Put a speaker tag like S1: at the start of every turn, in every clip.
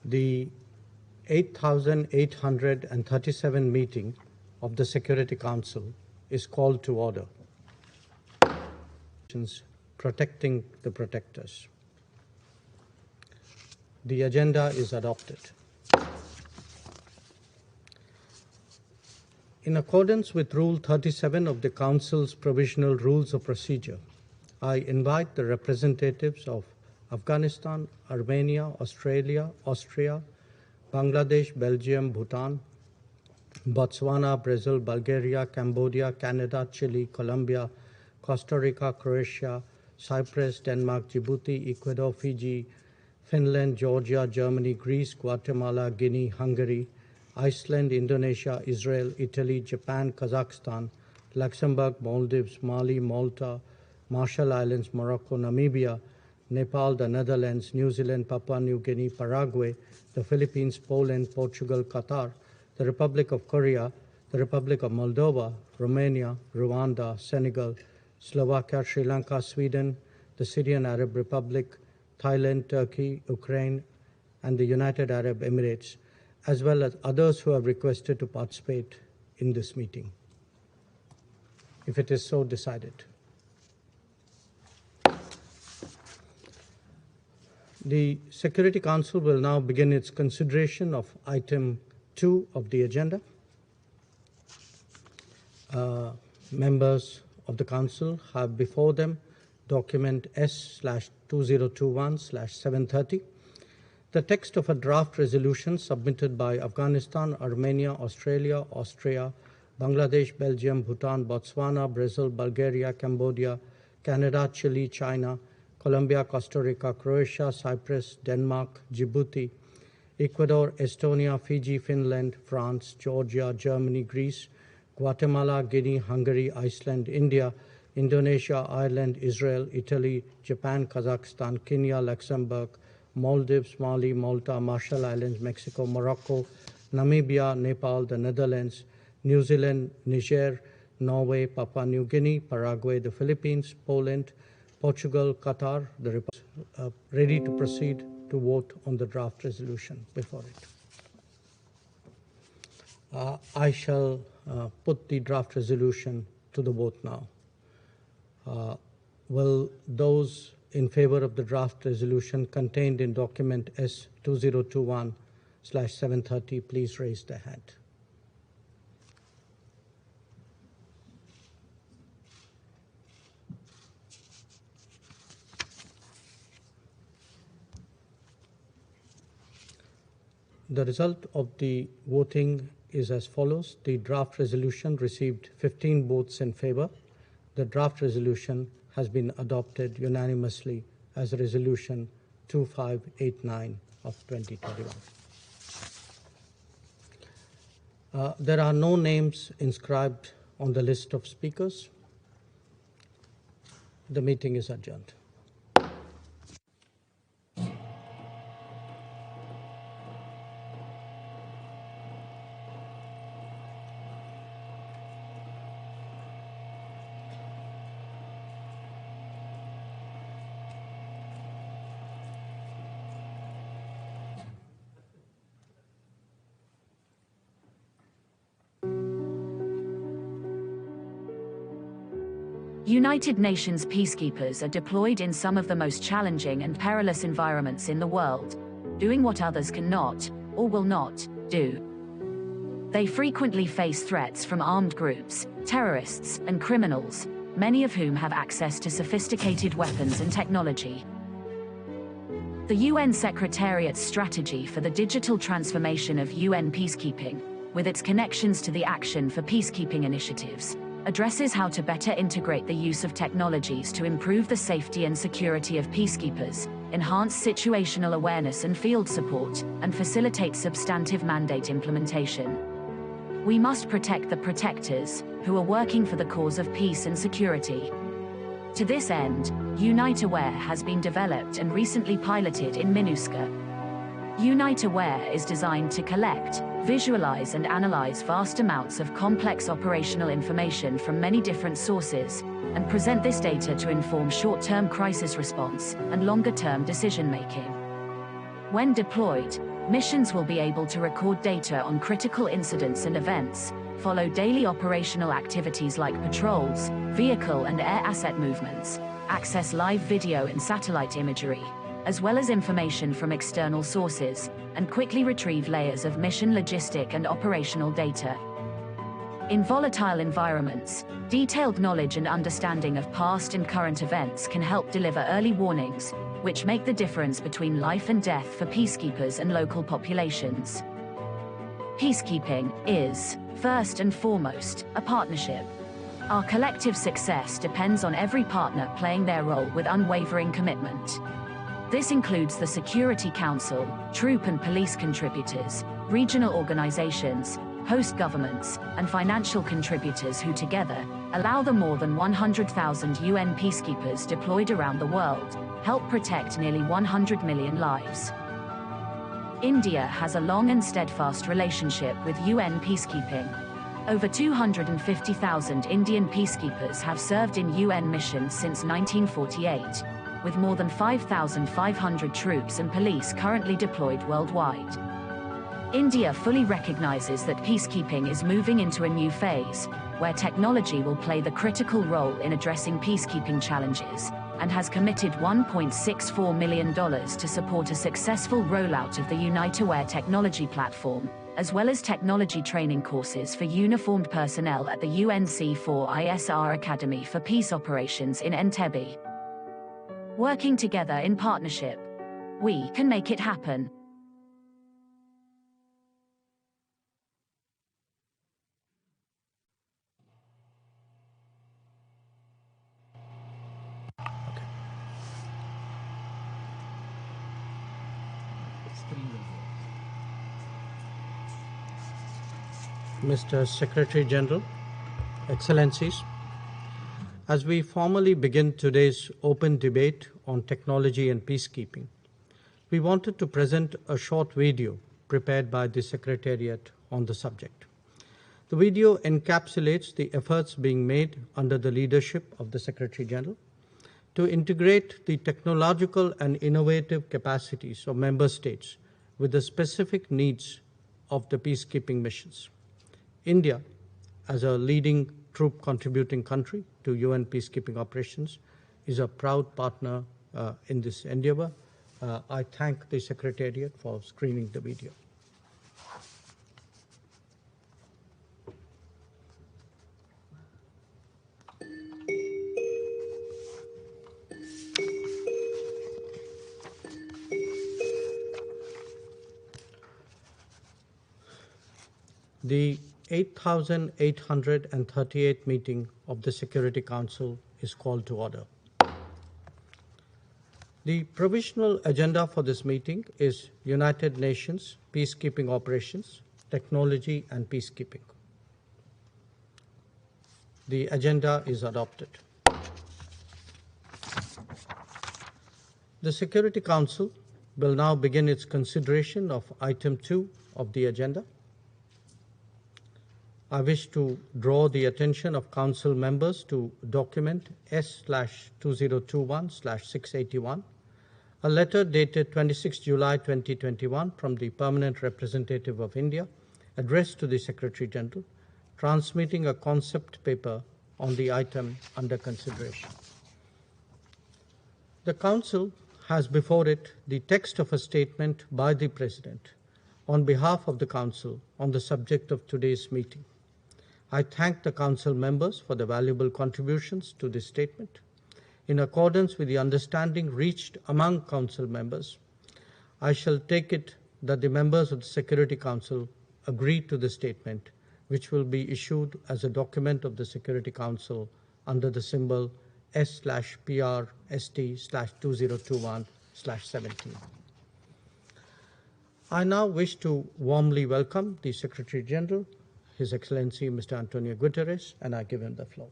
S1: The 8,837 meeting of the Security Council is called to order. Protecting the protectors. The agenda is adopted. In accordance with Rule 37 of the Council's Provisional Rules of Procedure, I invite the representatives of Afghanistan, Armenia, Australia, Austria, Bangladesh, Belgium, Bhutan, Botswana, Brazil, Bulgaria, Cambodia, Canada, Chile, Colombia, Costa Rica, Croatia, Cyprus, Denmark, Djibouti, Ecuador, Fiji, Finland, Georgia, Germany, Greece, Guatemala, Guinea, Hungary, Iceland, Indonesia, Israel, Italy, Japan, Kazakhstan, Luxembourg, Maldives, Mali, Malta, Marshall Islands, Morocco, Namibia, Nepal, the Netherlands, New Zealand, Papua New Guinea, Paraguay, the Philippines, Poland, Portugal, Qatar, the Republic of Korea, the Republic of Moldova, Romania, Rwanda, Senegal, Slovakia, Sri Lanka, Sweden, the Syrian Arab Republic, Thailand, Turkey, Ukraine, and the United Arab Emirates, as well as others who have requested to participate in this meeting, if it is so decided. The Security Council will now begin its consideration of item 2 of the agenda. Members of the Council have before them document S/2021/730, the text of a draft resolution submitted by Afghanistan, Armenia, Australia, Austria, Bangladesh, Belgium, Bhutan, Botswana, Brazil, Bulgaria, Cambodia, Canada, Chile, China, Colombia, Costa Rica, Croatia, Cyprus, Denmark, Djibouti, Ecuador, Estonia, Fiji, Finland, France, Georgia, Germany, Greece, Guatemala, Guinea, Hungary, Iceland, India, Indonesia, Ireland, Israel, Italy, Japan, Kazakhstan, Kenya, Luxembourg, Maldives, Mali, Malta, Marshall Islands, Mexico, Morocco, Namibia, Nepal, the Netherlands, New Zealand, Niger, Norway, Papua New Guinea, Paraguay, the Philippines, Poland, Portugal, Qatar, the Republic, ready to proceed to vote on the draft resolution before it. I shall put the draft resolution to the vote now. Will those in favor of the draft resolution contained in document S/2021/730 please raise their hand? The result of the voting is as follows. The draft resolution received 15 votes in favor. The draft resolution has been adopted unanimously as Resolution 2589 of 2021. There are no names inscribed on the list of speakers. The meeting is adjourned.
S2: United Nations peacekeepers are deployed in some of the most challenging and perilous environments in the world, doing what others cannot, or will not, do. They frequently face threats from armed groups, terrorists, and criminals, many of whom have access to sophisticated weapons and technology. The UN Secretariat's strategy for the digital transformation of UN peacekeeping, with its connections to the Action for Peacekeeping initiatives, addresses how to better integrate the use of technologies to improve the safety and security of peacekeepers, enhance situational awareness and field support, and facilitate substantive mandate implementation. We must protect the protectors, who are working for the cause of peace and security. To this end, UniteAware has been developed and recently piloted in MINUSCA. UniteAware is designed to collect, visualize and analyze vast amounts of complex operational information from many different sources, and present this data to inform short-term crisis response and longer-term decision-making. When deployed, Missions will be able to record data on critical incidents and events, follow daily operational activities like patrols, vehicle and air asset movements, access live video and satellite imagery, as well as information from external sources, and quickly retrieve layers of mission logistic and operational data. In volatile environments, detailed knowledge and understanding of past and current events can help deliver early warnings, which make the difference between life and death for peacekeepers and local populations. Peacekeeping is, first and foremost, a partnership. Our collective success depends on every partner playing their role with unwavering commitment. This includes the Security Council, troop and police contributors, regional organizations, host governments, and financial contributors who together allow the more than 100,000 UN peacekeepers deployed around the world, help protect nearly 100 million lives. India has a long and steadfast relationship with UN peacekeeping. Over 250,000 Indian peacekeepers have served in UN missions since 1948, with more than 5,500 troops and police currently deployed worldwide. India fully recognizes that peacekeeping is moving into a new phase, where technology will play the critical role in addressing peacekeeping challenges, and has committed $1.64 million to support a successful rollout of the UNITAWARE technology platform, as well as technology training courses for uniformed personnel at the UNSC 4ISR Academy for Peace Operations in Entebbe. Working together in partnership, we can make it happen.
S1: Mr. Secretary General, Excellencies, as we formally begin today's open debate on technology and peacekeeping, we wanted to present a short video prepared by the Secretariat on the subject. The video encapsulates the efforts being made under the leadership of the Secretary General to integrate the technological and innovative capacities of member states with the specific needs of the peacekeeping missions. India, as a leading troop contributing country to UN peacekeeping operations, is a proud partner in this endeavor. I thank the Secretariat for screening the video. The 8,838 meeting of the Security Council is called to order. The provisional agenda for this meeting is United Nations Peacekeeping Operations, Technology and Peacekeeping. The agenda is adopted. The Security Council will now begin its consideration of item 2 of the agenda. I wish to draw the attention of Council members to document S/2021/681, a letter dated 26 July 2021 from the Permanent Representative of India, addressed to the Secretary General, transmitting a concept paper on the item under consideration. The Council has before it the text of a statement by the President on behalf of the Council on the subject of today's meeting. I thank the Council members for the valuable contributions to this statement. In accordance with the understanding reached among Council members, I shall take it that the members of the Security Council agree to the statement, which will be issued as a document of the Security Council under the symbol S/PRST/2021/17. I now wish to warmly welcome the Secretary General, His Excellency Mr. Antonio Guterres, and I give him the floor.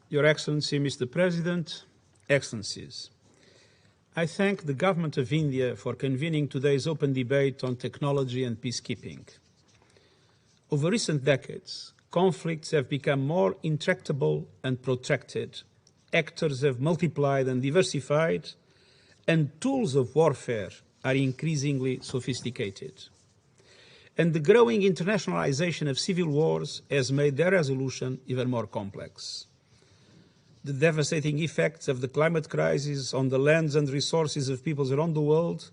S3: Your Excellency, Mr. President, Excellencies, I thank the Government of India for convening today's open debate on technology and peacekeeping. Over recent decades, conflicts have become more intractable and protracted, actors have multiplied and diversified, and tools of warfare are increasingly sophisticated. And the growing internationalization of civil wars has made their resolution even more complex. The devastating effects of the climate crisis on the lands and resources of peoples around the world,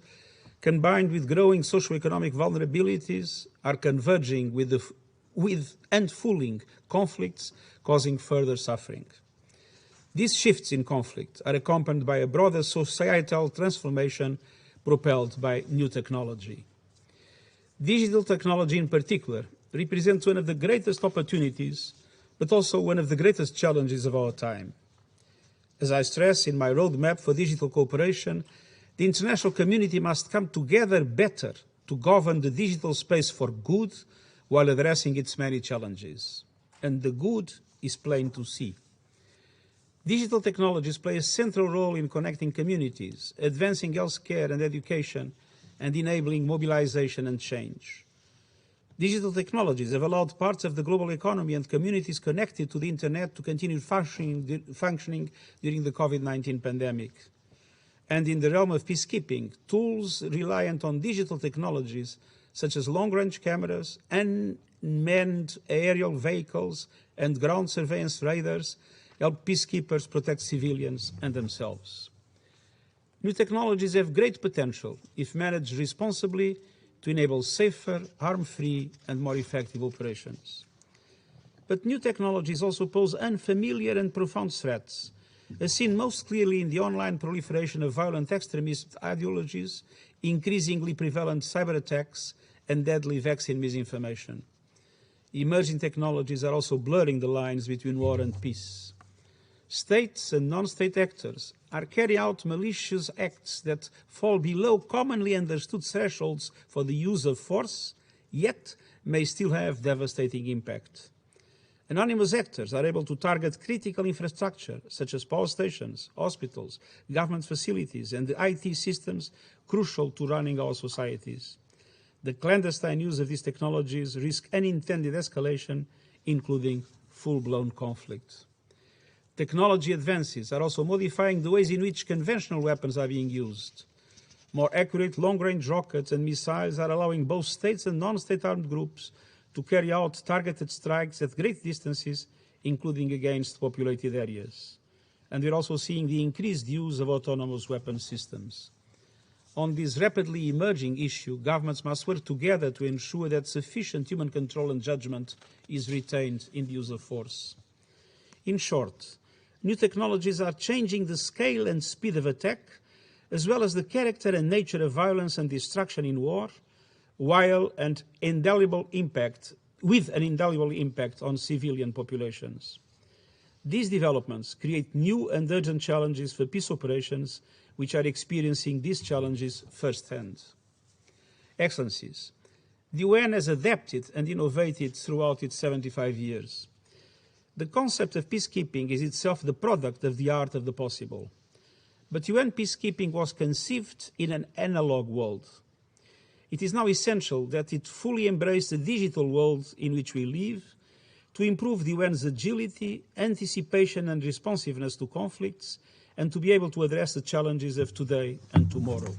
S3: combined with growing socio-economic vulnerabilities, are converging with and fueling conflicts, causing further suffering. These shifts in conflict are accompanied by a broader societal transformation propelled by new technology. Digital technology in particular represents one of the greatest opportunities, but also one of the greatest challenges of our time. As I stress in my roadmap for digital cooperation, the international community must come together better to govern the digital space for good while addressing its many challenges. And the good is plain to see. Digital technologies play a central role in connecting communities, advancing healthcare and education, and enabling mobilization and change. Digital technologies have allowed parts of the global economy and communities connected to the internet to continue functioning during the COVID-19 pandemic. And in the realm of peacekeeping, tools reliant on digital technologies such as long-range cameras, unmanned aerial vehicles, and ground surveillance radars help peacekeepers protect civilians and themselves. New technologies have great potential, if managed responsibly, to enable safer, harm-free, and more effective operations. But new technologies also pose unfamiliar and profound threats, as seen most clearly in the online proliferation of violent extremist ideologies, increasingly prevalent cyber attacks, and deadly vaccine misinformation. Emerging technologies are also blurring the lines between war and peace. States and non-state actors are carrying out malicious acts that fall below commonly understood thresholds for the use of force, yet may still have devastating impact. Anonymous actors are able to target critical infrastructure, such as power stations, hospitals, government facilities, and the IT systems crucial to running our societies. The clandestine use of these technologies risks unintended escalation, including full-blown conflict. Technology advances are also modifying the ways in which conventional weapons are being used. More accurate long-range rockets and missiles are allowing both states and non-state armed groups to carry out targeted strikes at great distances, including against populated areas. And we're also seeing the increased use of autonomous weapon systems. On this rapidly emerging issue, governments must work together to ensure that sufficient human control and judgment is retained in the use of force. In short, new technologies are changing the scale and speed of attack, as well as the character and nature of violence and destruction in war, with an indelible impact on civilian populations. These developments create new and urgent challenges for peace operations, which are experiencing these challenges firsthand. Excellencies, the UN has adapted and innovated throughout its 75 years. The concept of peacekeeping is itself the product of the art of the possible. But UN peacekeeping was conceived in an analog world. It is now essential that it fully embrace the digital world in which we live to improve the UN's agility, anticipation and responsiveness to conflicts, and to be able to address the challenges of today and tomorrow.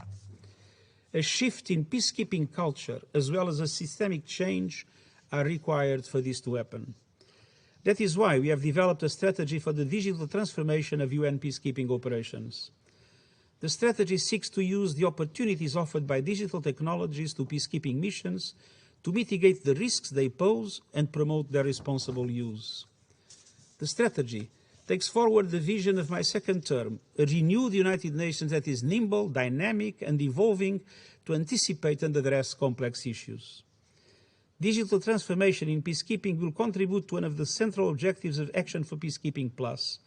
S3: A shift in peacekeeping culture, as well as a systemic change, are required for this to happen. That is why we have developed a strategy for the digital transformation of UN peacekeeping operations. The strategy seeks to use the opportunities offered by digital technologies to peacekeeping missions to mitigate the risks they pose and promote their responsible use. The strategy takes forward the vision of my second term, a renewed United Nations that is nimble, dynamic, and evolving to anticipate and address complex issues. Digital transformation in peacekeeping will contribute to one of the central objectives of Action for Peacekeeping Plus,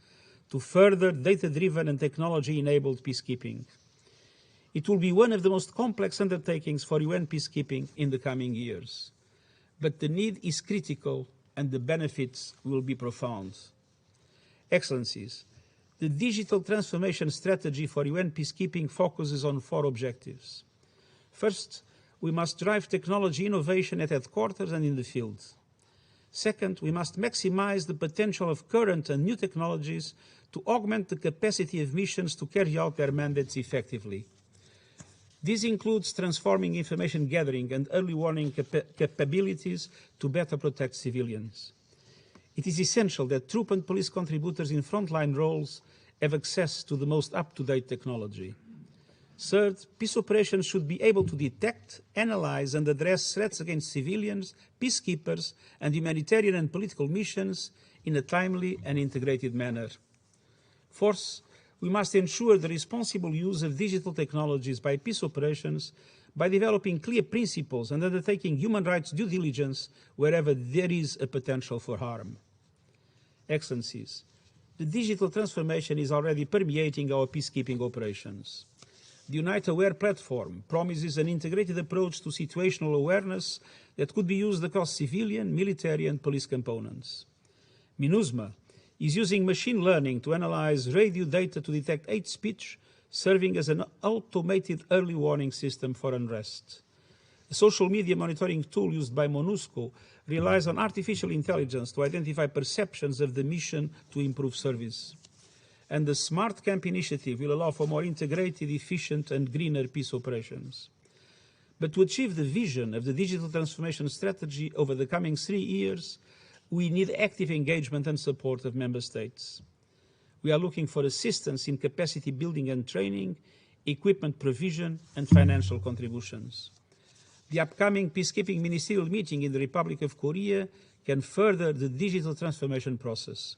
S3: to further data-driven and technology-enabled peacekeeping. It will be one of the most complex undertakings for UN peacekeeping in the coming years. But the need is critical and the benefits will be profound. Excellencies, the digital transformation strategy for UN peacekeeping focuses on 4 objectives. First, we must drive technology innovation at headquarters and in the field. Second, we must maximize the potential of current and new technologies to augment the capacity of missions to carry out their mandates effectively. This includes transforming information gathering and early warning capabilities to better protect civilians. It is essential that troop and police contributors in frontline roles have access to the most up-to-date technology. Third, peace operations should be able to detect, analyze, and address threats against civilians, peacekeepers, and humanitarian and political missions in a timely and integrated manner. Fourth, we must ensure the responsible use of digital technologies by peace operations by developing clear principles and undertaking human rights due diligence wherever there is a potential for harm. Excellencies, the digital transformation is already permeating our peacekeeping operations. The Unite Aware platform promises an integrated approach to situational awareness that could be used across civilian, military, and police components. MINUSMA is using machine learning to analyze radio data to detect hate speech, serving as an automated early warning system for unrest. A social media monitoring tool used by MONUSCO relies on artificial intelligence to identify perceptions of the mission to improve service. And the Smart Camp initiative will allow for more integrated, efficient, and greener peace operations. But to achieve the vision of the digital transformation strategy over the coming 3 years, we need active engagement and support of Member States. We are looking for assistance in capacity building and training, equipment provision, and financial contributions. The upcoming peacekeeping ministerial meeting in the Republic of Korea can further the digital transformation process,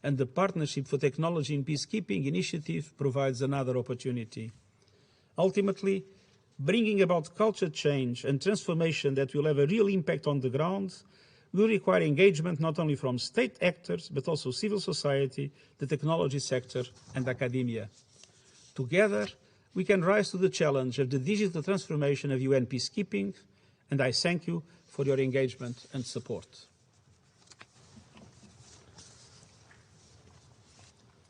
S3: and the Partnership for Technology in Peacekeeping initiative provides another opportunity. Ultimately, bringing about culture change and transformation that will have a real impact on the ground will require engagement not only from state actors, but also civil society, the technology sector, and academia. Together, we can rise to the challenge of the digital transformation of UN peacekeeping, and I thank you for your engagement and support.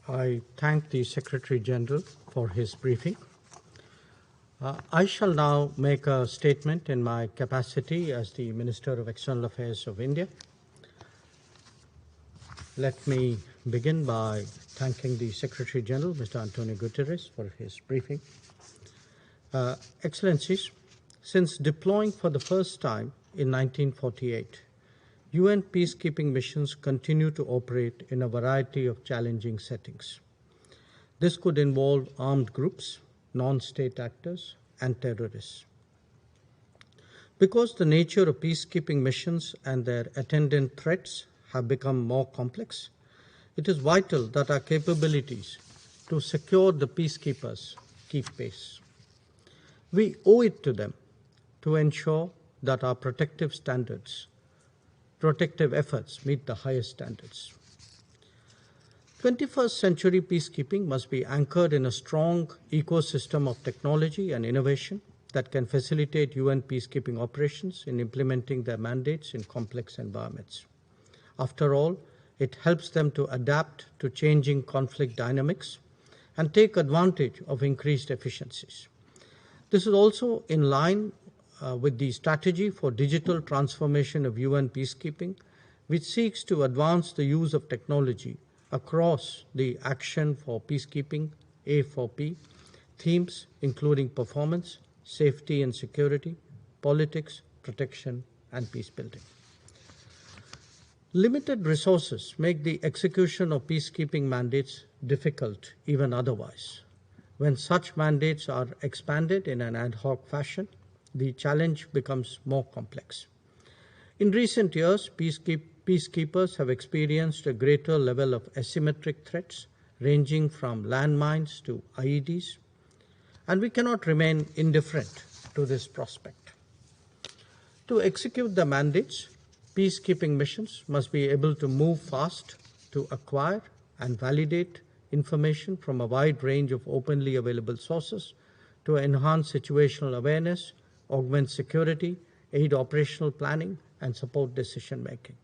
S1: I thank the Secretary General for his briefing. I shall now make a statement in my capacity as the Minister of External Affairs of India. Let me begin by thanking the Secretary General, Mr. Antonio Guterres, for his briefing. Excellencies, since deploying for the first time in 1948, UN peacekeeping missions continue to operate in a variety of challenging settings. This could involve armed groups, non-state actors, and terrorists. Because the nature of peacekeeping missions and their attendant threats have become more complex, it is vital that our capabilities to secure the peacekeepers keep pace. We owe it to them to ensure that our protective efforts meet the highest standards. 21st century peacekeeping must be anchored in a strong ecosystem of technology and innovation that can facilitate UN peacekeeping operations in implementing their mandates in complex environments. After all, it helps them to adapt to changing conflict dynamics and take advantage of increased efficiencies. This is also in line with the strategy for digital transformation of UN peacekeeping, which seeks to advance the use of technology across the Action for Peacekeeping, A4P, themes including performance, safety and security, politics, protection, and peace building. Limited resources make the execution of peacekeeping mandates difficult even otherwise. When such mandates are expanded in an ad hoc fashion, the challenge becomes more complex. In recent years, peacekeepers have experienced a greater level of asymmetric threats, ranging from landmines to IEDs, and we cannot remain indifferent to this prospect. To execute the mandates, peacekeeping missions must be able to move fast to acquire and validate information from a wide range of openly available sources to enhance situational awareness, augment security, aid operational planning, and support decision-making.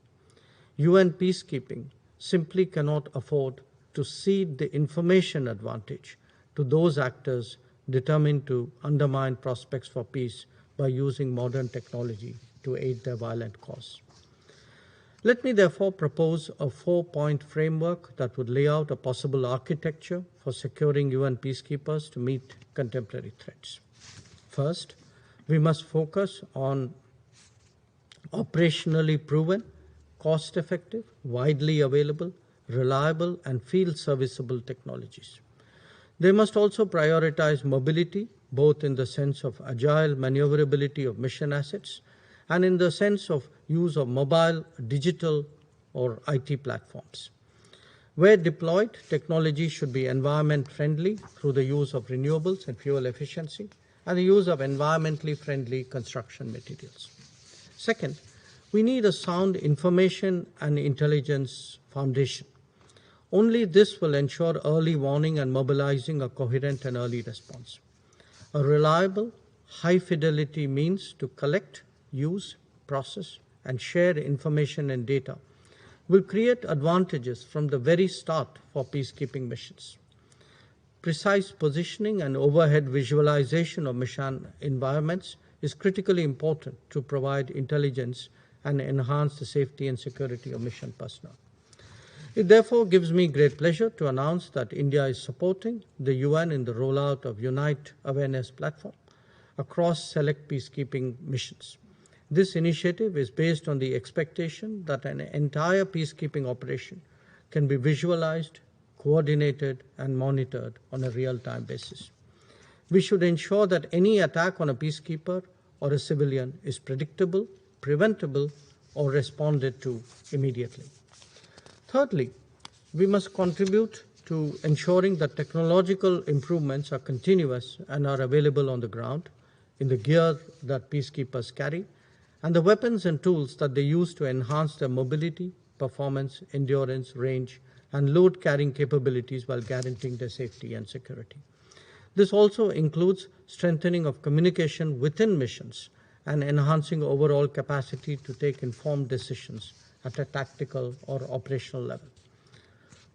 S1: UN peacekeeping simply cannot afford to cede the information advantage to those actors determined to undermine prospects for peace by using modern technology to aid their violent cause. Let me therefore propose a 4-point framework that would lay out a possible architecture for securing UN peacekeepers to meet contemporary threats. First, we must focus on operationally proven, cost-effective, widely available, reliable, and field-serviceable technologies. They must also prioritize mobility, both in the sense of agile maneuverability of mission assets and in the sense of use of mobile, digital, or IT platforms. Where deployed, technology should be environment-friendly through the use of renewables and fuel efficiency and the use of environmentally friendly construction materials. Second, we need a sound information and intelligence foundation. Only this will ensure early warning and mobilizing a coherent and early response. A reliable, high-fidelity means to collect, use, process, and share information and data will create advantages from the very start for peacekeeping missions. Precise positioning and overhead visualization of mission environments is critically important to provide intelligence and enhance the safety and security of mission personnel. It therefore gives me great pleasure to announce that India is supporting the UN in the rollout of Unite Awareness Platform across select peacekeeping missions. This initiative is based on the expectation that an entire peacekeeping operation can be visualized, coordinated, and monitored on a real-time basis. We should ensure that any attack on a peacekeeper or a civilian is predictable, preventable, or responded to immediately. Thirdly, we must contribute to ensuring that technological improvements are continuous and are available on the ground in the gear that peacekeepers carry and the weapons and tools that they use to enhance their mobility, performance, endurance, range, and load-carrying capabilities while guaranteeing their safety and security. This also includes strengthening of communication within missions and enhancing overall capacity to take informed decisions at a tactical or operational level.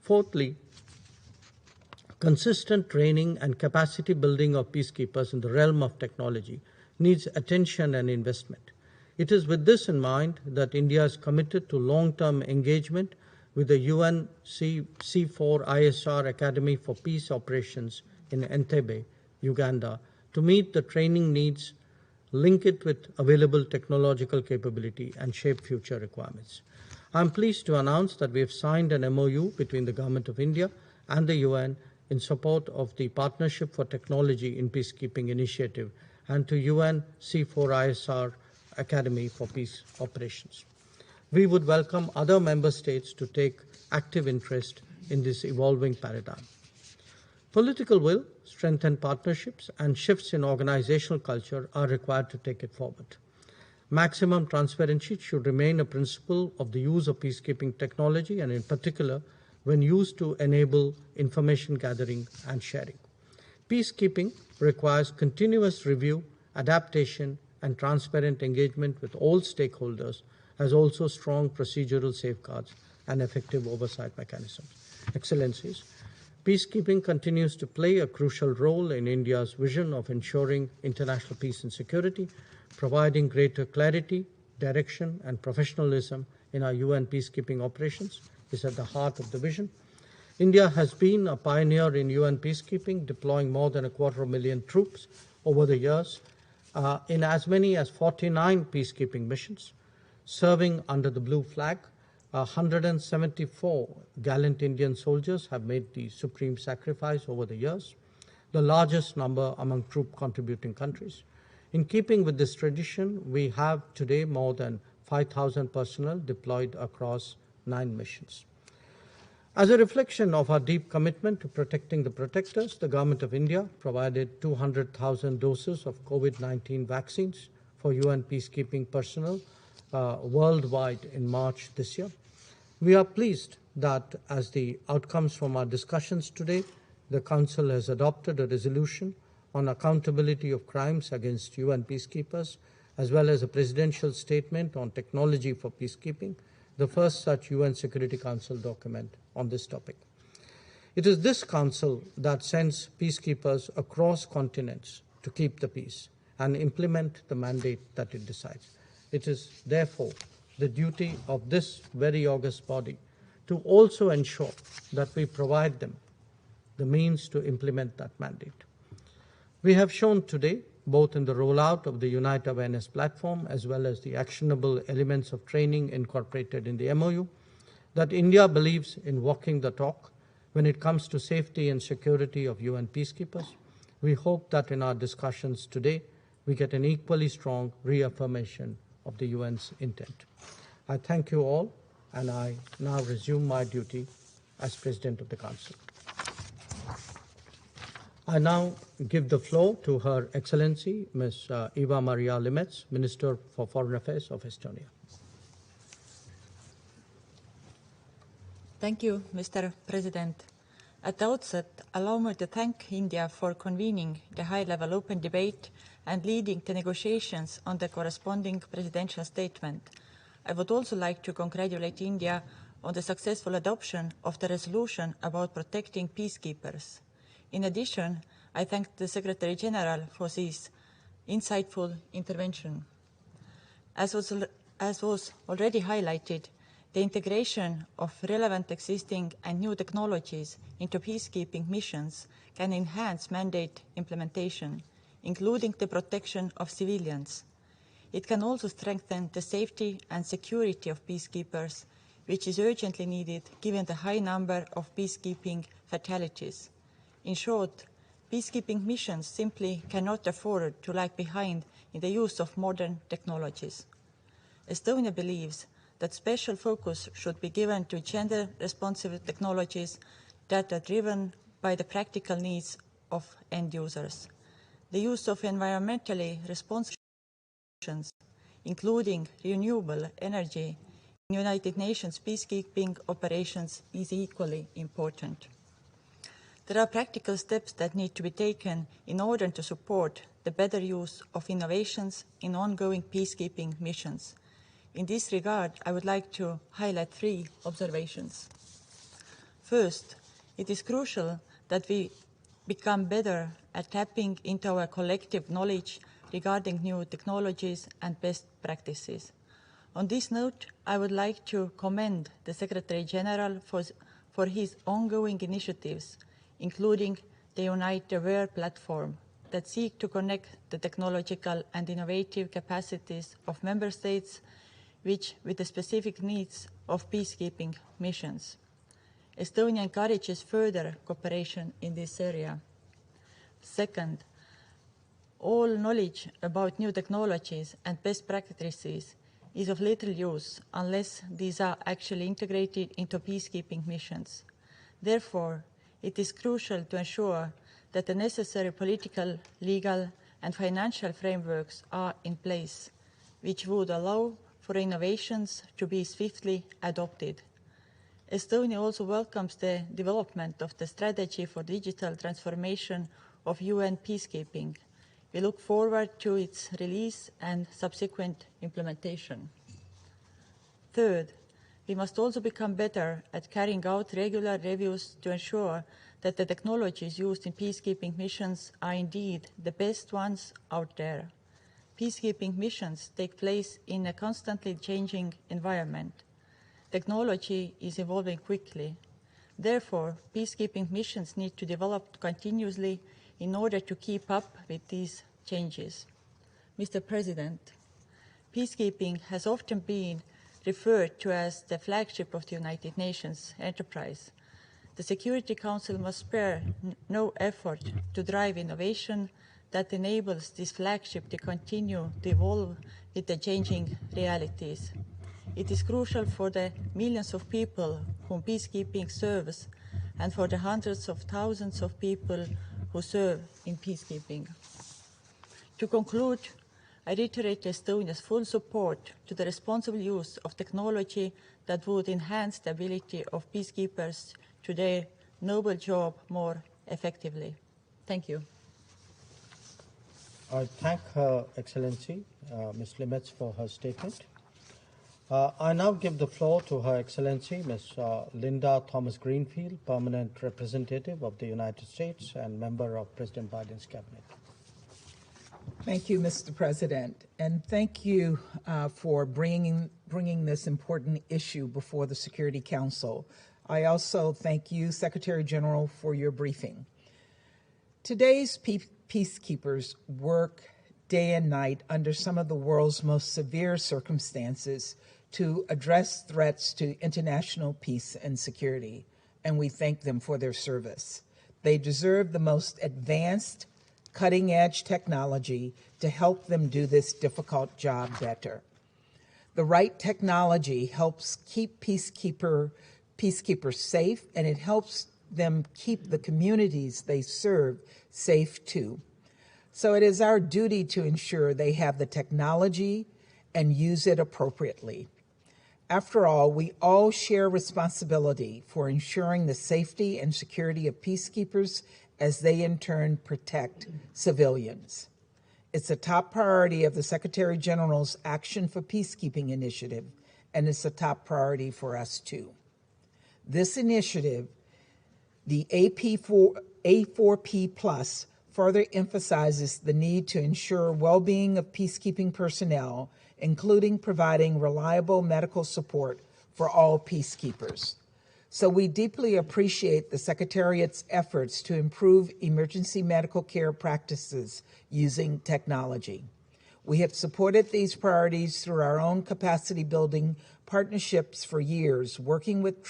S1: Fourthly, consistent training and capacity building of peacekeepers in the realm of technology needs attention and investment. It is with this in mind that India is committed to long-term engagement with the UNSC C4ISR Academy for Peace Operations in Entebbe, Uganda, to meet the training needs, link it with available technological capability, and shape future requirements. I am pleased to announce that we have signed an MOU between the Government of India and the UN in support of the Partnership for Technology in Peacekeeping initiative and to UN C4ISR Academy for Peace Operations. We would welcome other member states to take active interest in this evolving paradigm. Political will, strengthened partnerships, and shifts in organizational culture are required to take it forward. Maximum transparency should remain a principle of the use of peacekeeping technology, and in particular, when used to enable information gathering and sharing. Peacekeeping requires continuous review, adaptation, and transparent engagement with all stakeholders, as also strong procedural safeguards and effective oversight mechanisms. Excellencies, peacekeeping continues to play a crucial role in India's vision of ensuring international peace and security, providing greater clarity, direction, and professionalism in our UN peacekeeping operations is at the heart of the vision. India has been a pioneer in UN peacekeeping, deploying more than 250,000 troops over the years in as many as 49 peacekeeping missions, serving under the blue flag. 174 gallant Indian soldiers have made the supreme sacrifice over the years, the largest number among troop contributing countries. In keeping with this tradition, we have today more than 5,000 personnel deployed across 9 missions. As a reflection of our deep commitment to protecting the protectors, the Government of India provided 200,000 doses of COVID-19 vaccines for UN peacekeeping personnel worldwide in March this year. We are pleased that as the outcomes from our discussions today, the Council has adopted a resolution on accountability of crimes against UN peacekeepers, as well as a presidential statement on technology for peacekeeping, the first such UN Security Council document on this topic. It is this Council that sends peacekeepers across continents to keep the peace and implement the mandate that it decides. It is therefore the duty of this very august body to also ensure that we provide them the means to implement that mandate. We have shown today, both in the rollout of the Unite Awareness Platform as well as the actionable elements of training incorporated in the MOU, that India believes in walking the talk when it comes to safety and security of UN peacekeepers. We hope that in our discussions today, we get an equally strong reaffirmation of the UN's intent. I thank you all, and I now resume my duty as President of the Council. I now give the floor to Her Excellency, Ms. Eva Maria Limets, Minister for Foreign Affairs of Estonia.
S4: Thank you, Mr. President. At the outset, allow me to thank India for convening the high-level open debate and leading the negotiations on the corresponding presidential statement. I would also like to congratulate India on the successful adoption of the resolution about protecting peacekeepers. In addition, I thank the Secretary General for his insightful intervention. As was already highlighted, the integration of relevant existing and new technologies into peacekeeping missions can enhance mandate implementation, including the protection of civilians. It can also strengthen the safety and security of peacekeepers, which is urgently needed given the high number of peacekeeping fatalities. In short, peacekeeping missions simply cannot afford to lag behind in the use of modern technologies. Estonia believes that special focus should be given to gender-responsive technologies that are driven by the practical needs of end users. The use of environmentally responsible solutions, including renewable energy, in United Nations peacekeeping operations is equally important. There are practical steps that need to be taken in order to support the better use of innovations in ongoing peacekeeping missions. In this regard, I would like to highlight 3 observations. First, it is crucial that we become better at tapping into our collective knowledge regarding new technologies and best practices. On this note, I would like to commend the Secretary General for his ongoing initiatives, including the Unite Aware platform, that seek to connect the technological and innovative capacities of member states with the specific needs of peacekeeping missions. Estonia encourages further cooperation in this area. Second, all knowledge about new technologies and best practices is of little use unless these are actually integrated into peacekeeping missions. Therefore, it is crucial to ensure that the necessary political, legal, and financial frameworks are in place, which would allow for innovations to be swiftly adopted. Estonia also welcomes the development of the strategy for digital transformation of UN peacekeeping. We look forward to its release and subsequent implementation. Third, we must also become better at carrying out regular reviews to ensure that the technologies used in peacekeeping missions are indeed the best ones out there. Peacekeeping missions take place in a constantly changing environment. Technology is evolving quickly. Therefore, peacekeeping missions need to develop continuously in order to keep up with these changes. Mr. President, peacekeeping has often been referred to as the flagship of the United Nations enterprise. The Security Council must spare no effort to drive innovation that enables this flagship to continue to evolve with the changing realities. It is crucial for the millions of people whom peacekeeping serves and for the hundreds of thousands of people who serve in peacekeeping. To conclude, I reiterate Estonia's full support to the responsible use of technology that would enhance the ability of peacekeepers to do their noble job more effectively. Thank you.
S1: I thank Her Excellency, Ms. Limets, for her statement. I now give the floor to Her Excellency, Ms. Linda Thomas-Greenfield, Permanent Representative of the United States and member of President Biden's Cabinet.
S5: Thank you, Mr. President, and thank you for bringing this important issue before the Security Council. I also thank you, Secretary General, for your briefing. Today's peacekeepers work day and night under some of the world's most severe circumstances to address threats to international peace and security, and we thank them for their service. They deserve the most advanced, cutting-edge technology to help them do this difficult job better. The right technology helps keep peacekeepers safe, and it helps them keep the communities they serve safe too. So it is our duty to ensure they have the technology and use it appropriately. After all, we all share responsibility for ensuring the safety and security of peacekeepers as they in turn protect civilians. It's a top priority of the Secretary General's Action for Peacekeeping initiative, and it's a top priority for us too. This initiative, the A4P+, further emphasizes the need to ensure well-being of peacekeeping personnel, including providing reliable medical support for all peacekeepers. So we deeply appreciate the Secretariat's efforts to improve emergency medical care practices using technology. We have supported these priorities through our own capacity building partnerships for years, working with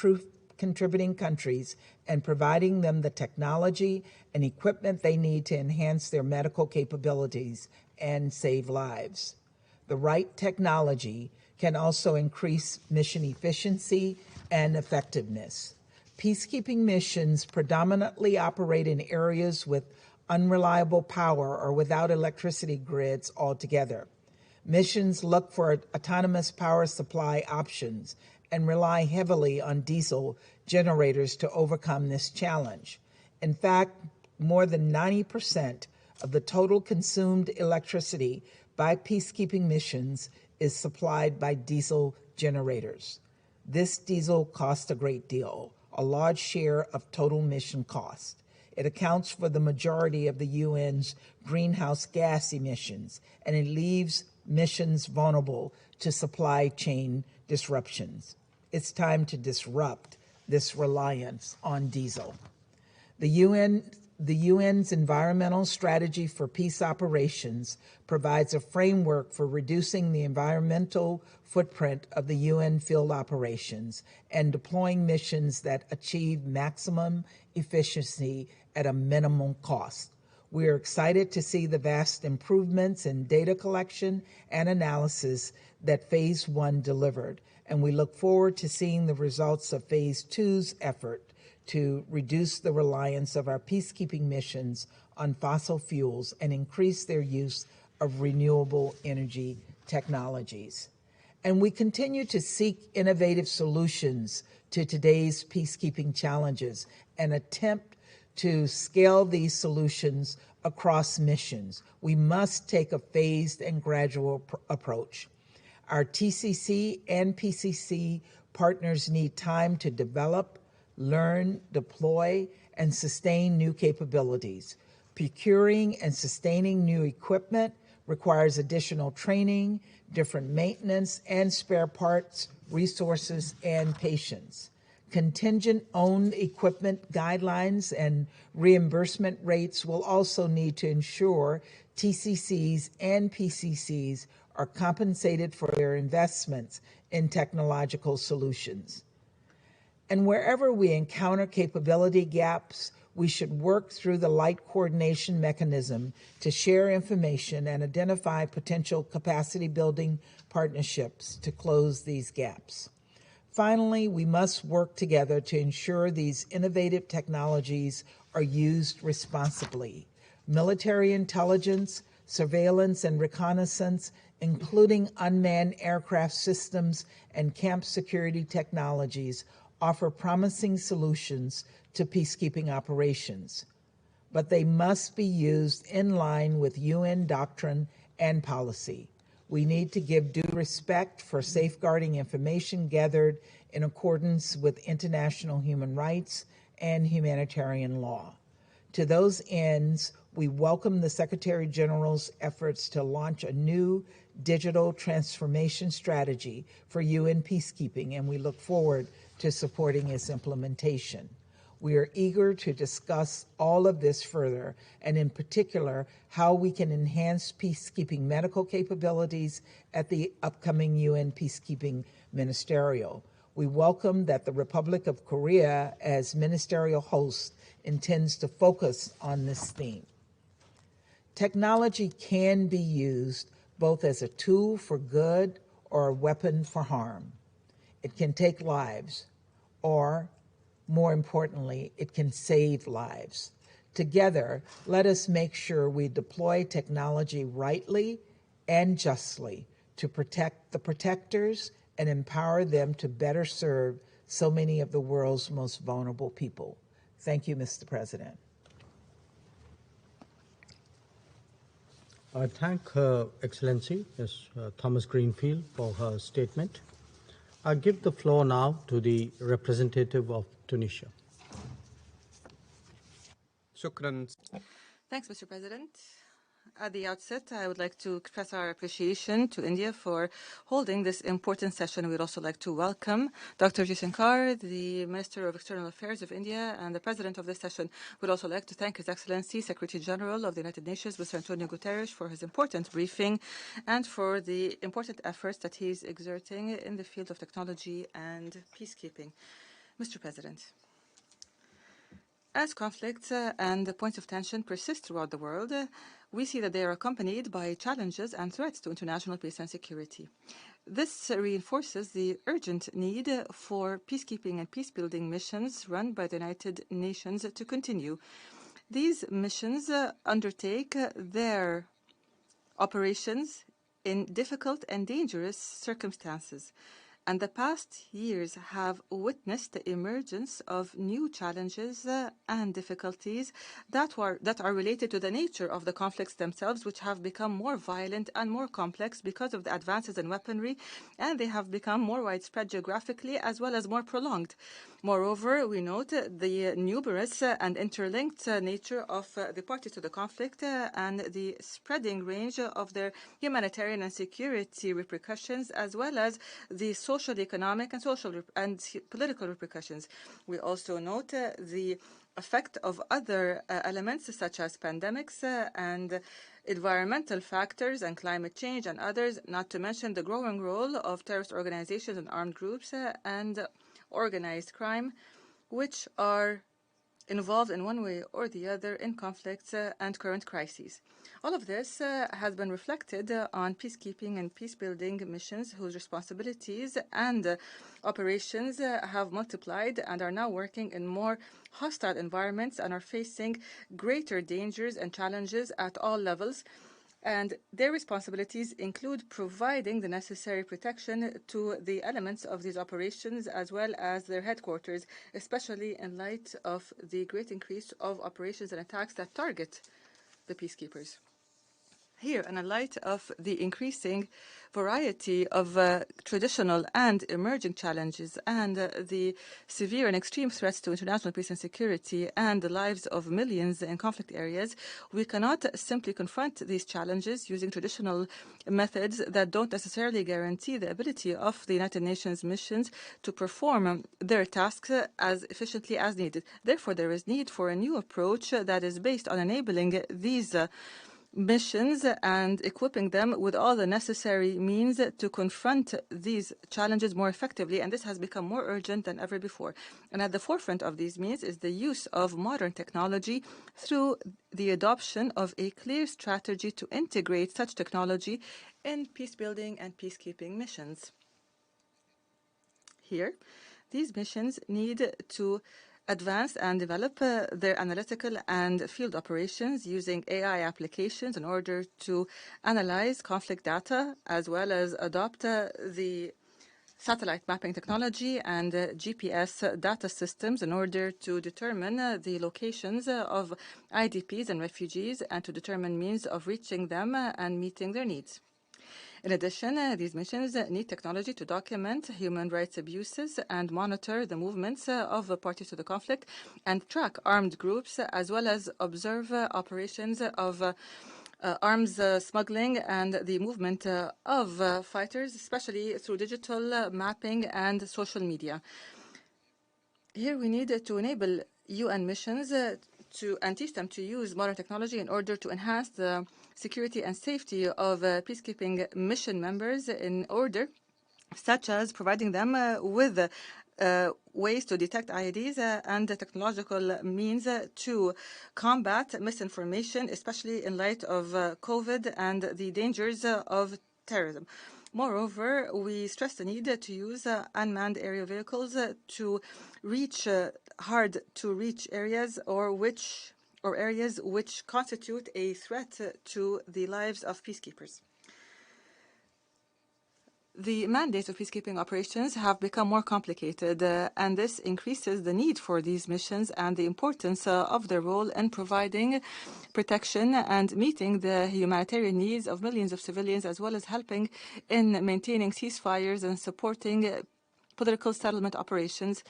S5: contributing countries and providing them the technology and equipment they need to enhance their medical capabilities and save lives. The right technology can also increase mission efficiency and effectiveness. Peacekeeping missions predominantly operate in areas with unreliable power or without electricity grids altogether. Missions look for autonomous power supply options and rely heavily on diesel generators to overcome this challenge. In fact, more than 90% of the total consumed electricity by peacekeeping missions is supplied by diesel generators. This diesel costs a great deal, a large share of total mission cost. It accounts for the majority of the UN's greenhouse gas emissions, and it leaves missions vulnerable to supply chain disruptions. It's time to disrupt this reliance on diesel. The UN's Environmental Strategy for Peace Operations provides a framework for reducing the environmental footprint of the UN field operations and deploying missions that achieve maximum efficiency at a minimum cost. We are excited to see the vast improvements in data collection and analysis that Phase 1 delivered, and we look forward to seeing the results of Phase 2's effort to reduce the reliance of our peacekeeping missions on fossil fuels and increase their use of renewable energy technologies. And we continue to seek innovative solutions to today's peacekeeping challenges and attempt to scale these solutions across missions. We must take a phased and gradual approach. Our TCC and PCC partners need time to develop, learn, deploy, and sustain new capabilities. Procuring and sustaining new equipment requires additional training, different maintenance and spare parts, resources, and patience. Contingent owned equipment guidelines and reimbursement rates will also need to ensure TCCs and PCCs are compensated for their investments in technological solutions. And wherever we encounter capability gaps, we should work through the light coordination mechanism to share information and identify potential capacity building partnerships to close these gaps. Finally, we must work together to ensure these innovative technologies are used responsibly. Military intelligence, surveillance and reconnaissance, including unmanned aircraft systems and camp security technologies, offer promising solutions to peacekeeping operations, but they must be used in line with UN doctrine and policy. We need to give due respect for safeguarding information gathered in accordance with international human rights and humanitarian law. To those ends, We welcome the Secretary General's efforts to launch a new digital transformation strategy for UN peacekeeping, and we look forward to supporting its implementation. We are eager to discuss all of this further, and in particular, how we can enhance peacekeeping medical capabilities at the upcoming UN Peacekeeping Ministerial. We welcome that the Republic of Korea, as ministerial host, intends to focus on this theme. Technology can be used both as a tool for good or a weapon for harm. It can take lives, or more importantly, it can save lives. Together, let us make sure we deploy technology rightly and justly to protect the protectors and empower them to better serve so many of the world's most vulnerable people. Thank you, Mr. President.
S1: I thank Her Excellency, Ms. Thomas Greenfield, for her statement. I give the floor now to the representative of Tunisia.
S6: Thanks, Mr. President. At the outset, I would like to express our appreciation to India for holding this important session. We'd also like to welcome Dr. Jaishankar, the Minister of External Affairs of India, and the President of this session. We'd also like to thank His Excellency, Secretary General of the United Nations, Mr. Antonio Guterres, for his important briefing and for the important efforts that he's exerting in the field of technology and peacekeeping. Mr. President, as conflicts and the points of tension persist throughout the world, we see that they are accompanied by challenges and threats to international peace and security. This reinforces the urgent need for peacekeeping and peacebuilding missions run by the United Nations to continue. These missions undertake their operations in difficult and dangerous circumstances. And the past years have witnessed the emergence of new challenges and difficulties that are related to the nature of the conflicts themselves, which have become more violent and more complex because of the advances in weaponry, and they have become more widespread geographically as well as more prolonged. Moreover, we note the numerous and interlinked nature of the parties to the conflict and the spreading range of their humanitarian and security repercussions, as well as the social, economic, and political repercussions. We also note the effect of other elements such as pandemics and environmental factors and climate change and others, not to mention the growing role of terrorist organizations and armed groups and organized crime, which are involved in one way or the other in conflicts and current crises. All of this has been reflected on peacekeeping and peacebuilding missions whose responsibilities and operations have multiplied and are now working in more hostile environments and are facing greater dangers and challenges at all levels. And their responsibilities include providing the necessary protection to the elements of these operations as well as their headquarters, especially in light of the great increase of operations and attacks that target the peacekeepers. Here, and in light of the increasing variety of traditional and emerging challenges and the severe and extreme threats to international peace and security and the lives of millions in conflict areas, we cannot simply confront these challenges using traditional methods that don't necessarily guarantee the ability of the United Nations missions to perform their tasks as efficiently as needed. Therefore, there is need for a new approach that is based on enabling these missions and equipping them with all the necessary means to confront these challenges more effectively, and this has become more urgent than ever before. And at the forefront of these means is the use of modern technology through the adoption of a clear strategy to integrate such technology in peacebuilding and peacekeeping missions. Here, these missions need to advance and develop their analytical and field operations using AI applications in order to analyze conflict data, as well as adopt the satellite mapping technology and GPS data systems in order to determine the locations of IDPs and refugees and to determine means of reaching them and meeting their needs. In addition, these missions need technology to document human rights abuses and monitor the movements of parties to the conflict and track armed groups, as well as observe operations of arms smuggling and the movement of fighters, especially through digital mapping and social media. Here we need to enable UN missions and teach them to use modern technology in order to enhance the security and safety of peacekeeping mission members, such as providing them with ways to detect IEDs and technological means to combat misinformation, especially in light of COVID and the dangers of terrorism. Moreover, we stress the need to use unmanned aerial vehicles to reach hard-to-reach areas or areas which constitute a threat to the lives of peacekeepers. The mandates of peacekeeping operations have become more complicated, and this increases the need for these missions and the importance of their role in providing protection and meeting the humanitarian needs of millions of civilians, as well as helping in maintaining ceasefires and supporting political settlement operations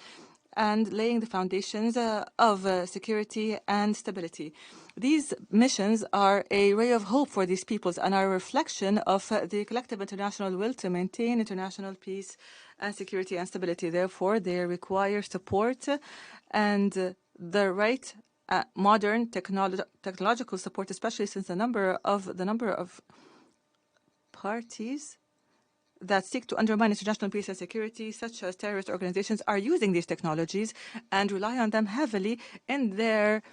S6: and laying the foundations of security and stability. These missions are a ray of hope for these peoples and are a reflection of the collective international will to maintain international peace and security and stability. Therefore, they require support and the right modern technological support, especially since the number of parties that seek to undermine international peace and security, such as terrorist organizations, are using these technologies and rely on them heavily in their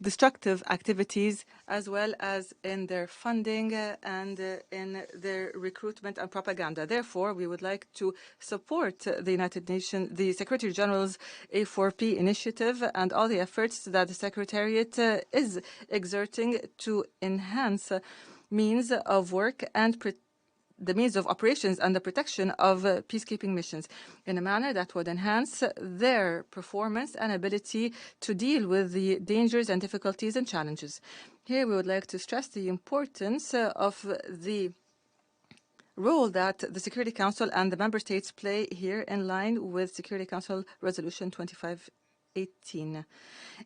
S6: destructive activities, as well as in their funding and in their recruitment and propaganda. Therefore, we would like to support the United Nations, the Secretary General's A4P initiative, and all the efforts that the Secretariat is exerting to enhance means of work and the means of operations and the protection of peacekeeping missions in a manner that would enhance their performance and ability to deal with the dangers and difficulties and challenges. Here we would like to stress the importance of the role that the Security Council and the member states play here in line with Security Council Resolution 2518.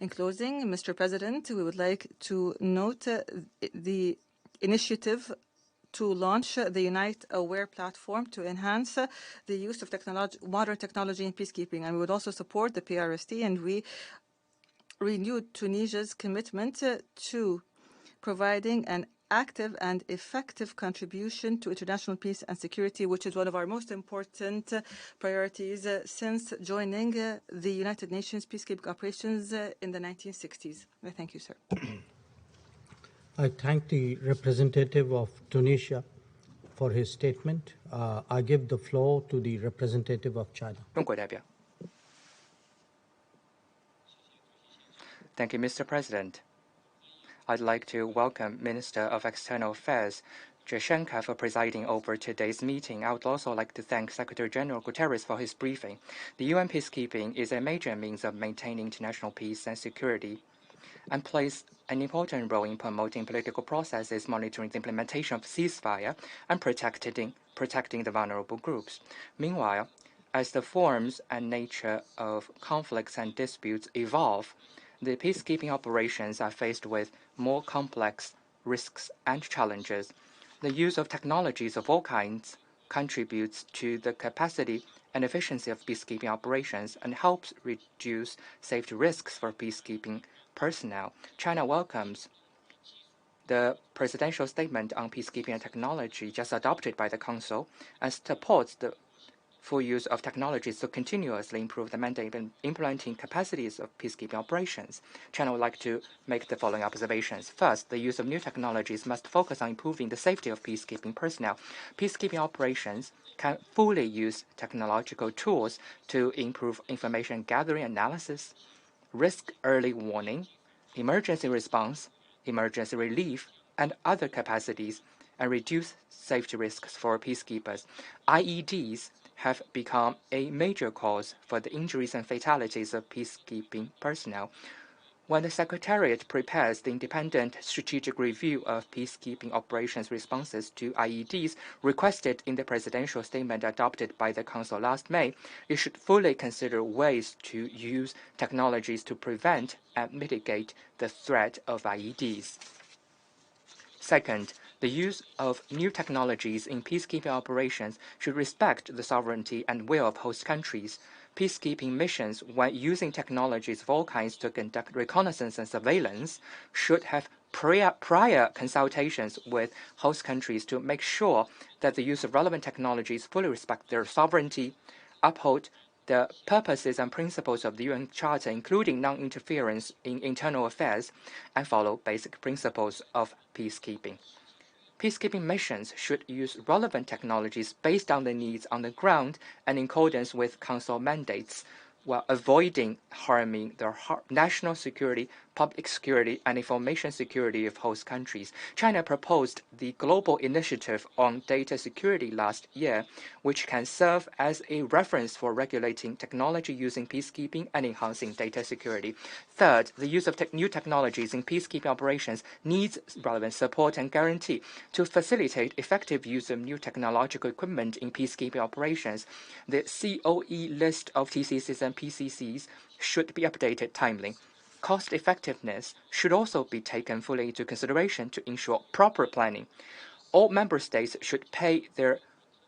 S6: In closing, Mr. President, we would like to note the initiative to launch the Unite Aware platform to enhance the use of modern technology in peacekeeping. And we would also support the PRST, and we renewed Tunisia's commitment to providing an active and effective contribution to international peace and security, which is one of our most important priorities since joining the United Nations peacekeeping operations in the 1960s. I thank you, sir.
S1: I thank the representative of Tunisia for his statement. I give the floor to the representative of China.
S7: Thank you, Mr. President. I'd like to welcome Minister of External Affairs, Jashenka, for presiding over today's meeting. I would also like to thank Secretary General Guterres for his briefing. The UN peacekeeping is a major means of maintaining international peace and security, and plays an important role in promoting political processes, monitoring the implementation of ceasefire, and protecting the vulnerable groups. Meanwhile, as the forms and nature of conflicts and disputes evolve, the peacekeeping operations are faced with more complex risks and challenges. The use of technologies of all kinds contributes to the capacity and efficiency of peacekeeping operations and helps reduce safety risks for peacekeeping personnel. China welcomes the presidential statement on peacekeeping and technology just adopted by the Council and supports the full use of technologies to continuously improve the mandate and implementing capacities of peacekeeping operations. China would like to make the following observations. First, the use of new technologies must focus on improving the safety of peacekeeping personnel. Peacekeeping operations can fully use technological tools to improve information gathering analysis, risk early warning, emergency response, emergency relief, and other capacities, and reduce safety risks for peacekeepers. IEDs have become a major cause for the injuries and fatalities of peacekeeping personnel. When the Secretariat prepares the independent strategic review of peacekeeping operations responses to IEDs requested in the presidential statement adopted by the Council last May, it should fully consider ways to use technologies to prevent and mitigate the threat of IEDs. Second, the use of new technologies in peacekeeping operations should respect the sovereignty and will of host countries. Peacekeeping missions, when using technologies of all kinds to conduct reconnaissance and surveillance, should have prior consultations with host countries to make sure that the use of relevant technologies fully respect their sovereignty, uphold the purposes and principles of the UN Charter, including non-interference in internal affairs, and follow basic principles of peacekeeping. Peacekeeping missions should use relevant technologies based on the needs on the ground and in accordance with Council mandates, while avoiding harming the national security, public security, and information security of host countries. China proposed the Global Initiative on Data Security last year, which can serve as a reference for regulating technology using peacekeeping and enhancing data security. Third, the use of new technologies in peacekeeping operations needs relevant support and guarantee. To facilitate effective use of new technological equipment in peacekeeping operations, the COE list of TCCs and PCCs should be updated timely. Cost effectiveness should also be taken fully into consideration to ensure proper planning. All member states should pay their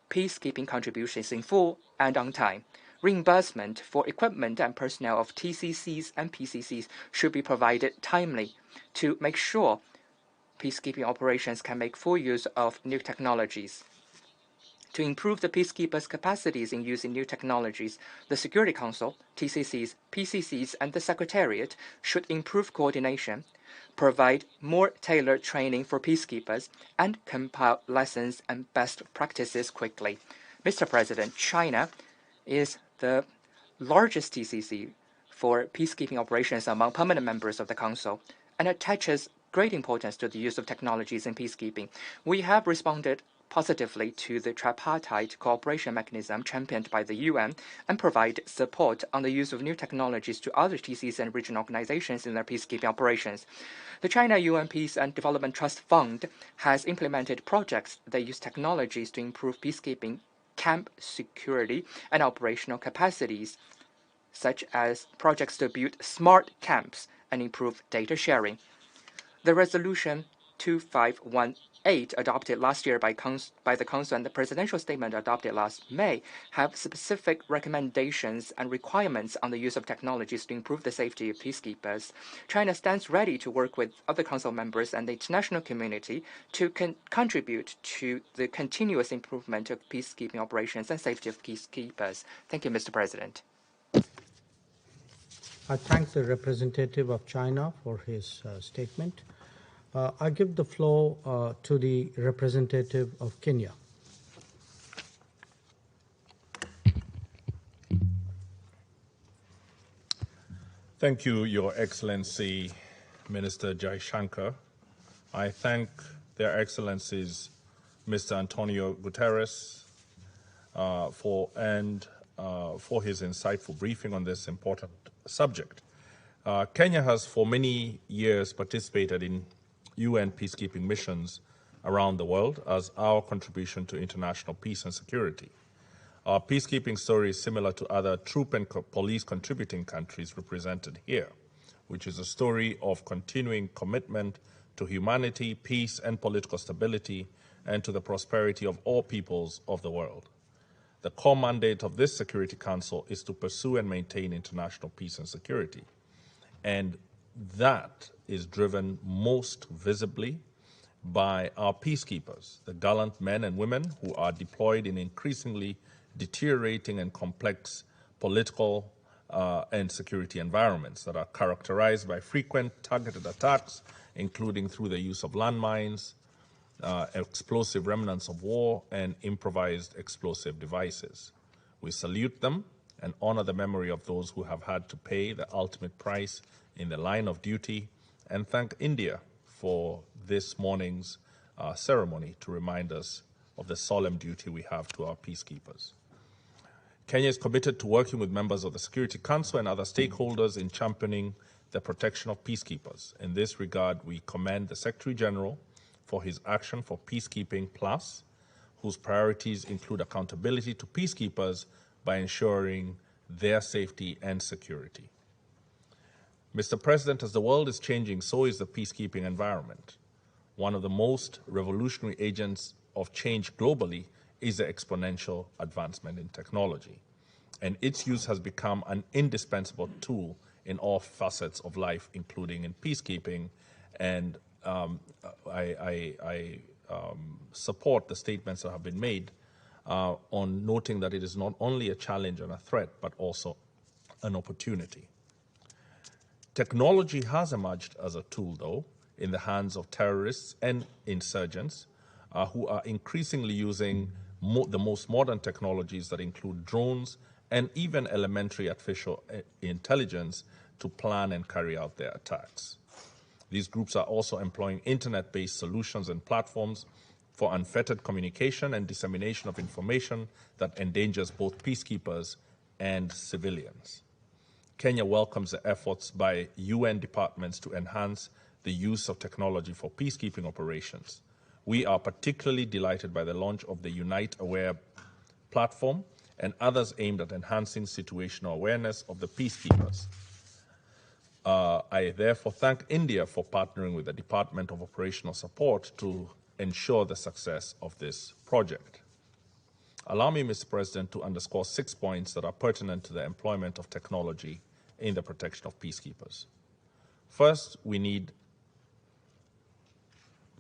S7: peacekeeping contributions in full and on time. Reimbursement for equipment and personnel of TCCs and PCCs should be provided timely to make sure peacekeeping operations can make full use of new technologies. To improve the peacekeepers' capacities in using new technologies, the Security Council, TCCs, PCCs, and the Secretariat should improve coordination, provide more tailored training for peacekeepers, and compile lessons and best practices quickly. Mr. President, China is the largest TCC for peacekeeping operations among permanent members of the Council and attaches great importance to the use of technologies in peacekeeping. We have responded positively to the tripartite cooperation mechanism championed by the UN and provide support on the use of new technologies to other TCs and regional organizations in their peacekeeping operations. The China UN Peace and Development Trust Fund has implemented projects that use technologies to improve peacekeeping, camp security, and operational capacities, such as projects to build smart camps and improve data sharing. The Resolution 2518 adopted last year by the Council and the presidential statement adopted last May have specific recommendations and requirements on the use of technologies to improve the safety of peacekeepers. China stands ready to work with other Council members and the international community to contribute to the continuous improvement of peacekeeping operations and safety of peacekeepers. Thank you, Mr. President.
S1: I thank the representative of China for his statement. I give the floor to the representative of Kenya.
S8: Thank you, Your Excellency, Minister Jaishankar. I thank Their Excellencies Mr. Antonio Guterres for his insightful briefing on this important subject. Kenya has for many years participated in UN peacekeeping missions around the world as our contribution to international peace and security. Our peacekeeping story is similar to other troop and police contributing countries represented here, which is a story of continuing commitment to humanity, peace, and political stability, and to the prosperity of all peoples of the world. The core mandate of this Security Council is to pursue and maintain international peace and security. And that is driven most visibly by our peacekeepers, the gallant men and women who are deployed in increasingly deteriorating and complex political and security environments that are characterized by frequent targeted attacks, including through the use of landmines, explosive remnants of war, and improvised explosive devices. We salute them and honor the memory of those who have had to pay the ultimate price in the line of duty, and thank India for this morning's ceremony to remind us of the solemn duty we have to our peacekeepers. Kenya is committed to working with members of the Security Council and other stakeholders in championing the protection of peacekeepers. In this regard, we commend the Secretary General for his action for Peacekeeping Plus, whose priorities include accountability to peacekeepers by ensuring their safety and security. Mr. President, as the world is changing, so is the peacekeeping environment. One of the most revolutionary agents of change globally is the exponential advancement in technology, and its use has become an indispensable tool in all facets of life, including in peacekeeping. And I support the statements that have been made on noting that it is not only a challenge and a threat, but also an opportunity. Technology has emerged as a tool, though, in the hands of terrorists and insurgents who are increasingly using the most modern technologies that include drones and even elementary artificial intelligence to plan and carry out their attacks. These groups are also employing internet-based solutions and platforms for unfettered communication and dissemination of information that endangers both peacekeepers and civilians. Kenya welcomes the efforts by UN departments to enhance the use of technology for peacekeeping operations. We are particularly delighted by the launch of the Unite Aware platform and others aimed at enhancing situational awareness of the peacekeepers. I therefore thank India for partnering with the Department of Operational Support to ensure the success of this project. Allow me, Mr. President, to underscore 6 points that are pertinent to the employment of technology in the protection of peacekeepers. First, we need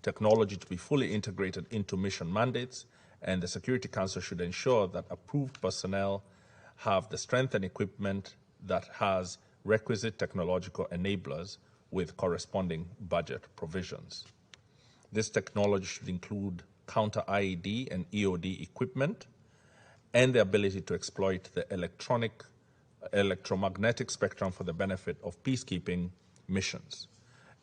S8: technology to be fully integrated into mission mandates, and the Security Council should ensure that approved personnel have the strength and equipment that has requisite technological enablers with corresponding budget provisions. This technology should include counter-IED and EOD equipment and the ability to exploit the electromagnetic spectrum for the benefit of peacekeeping missions.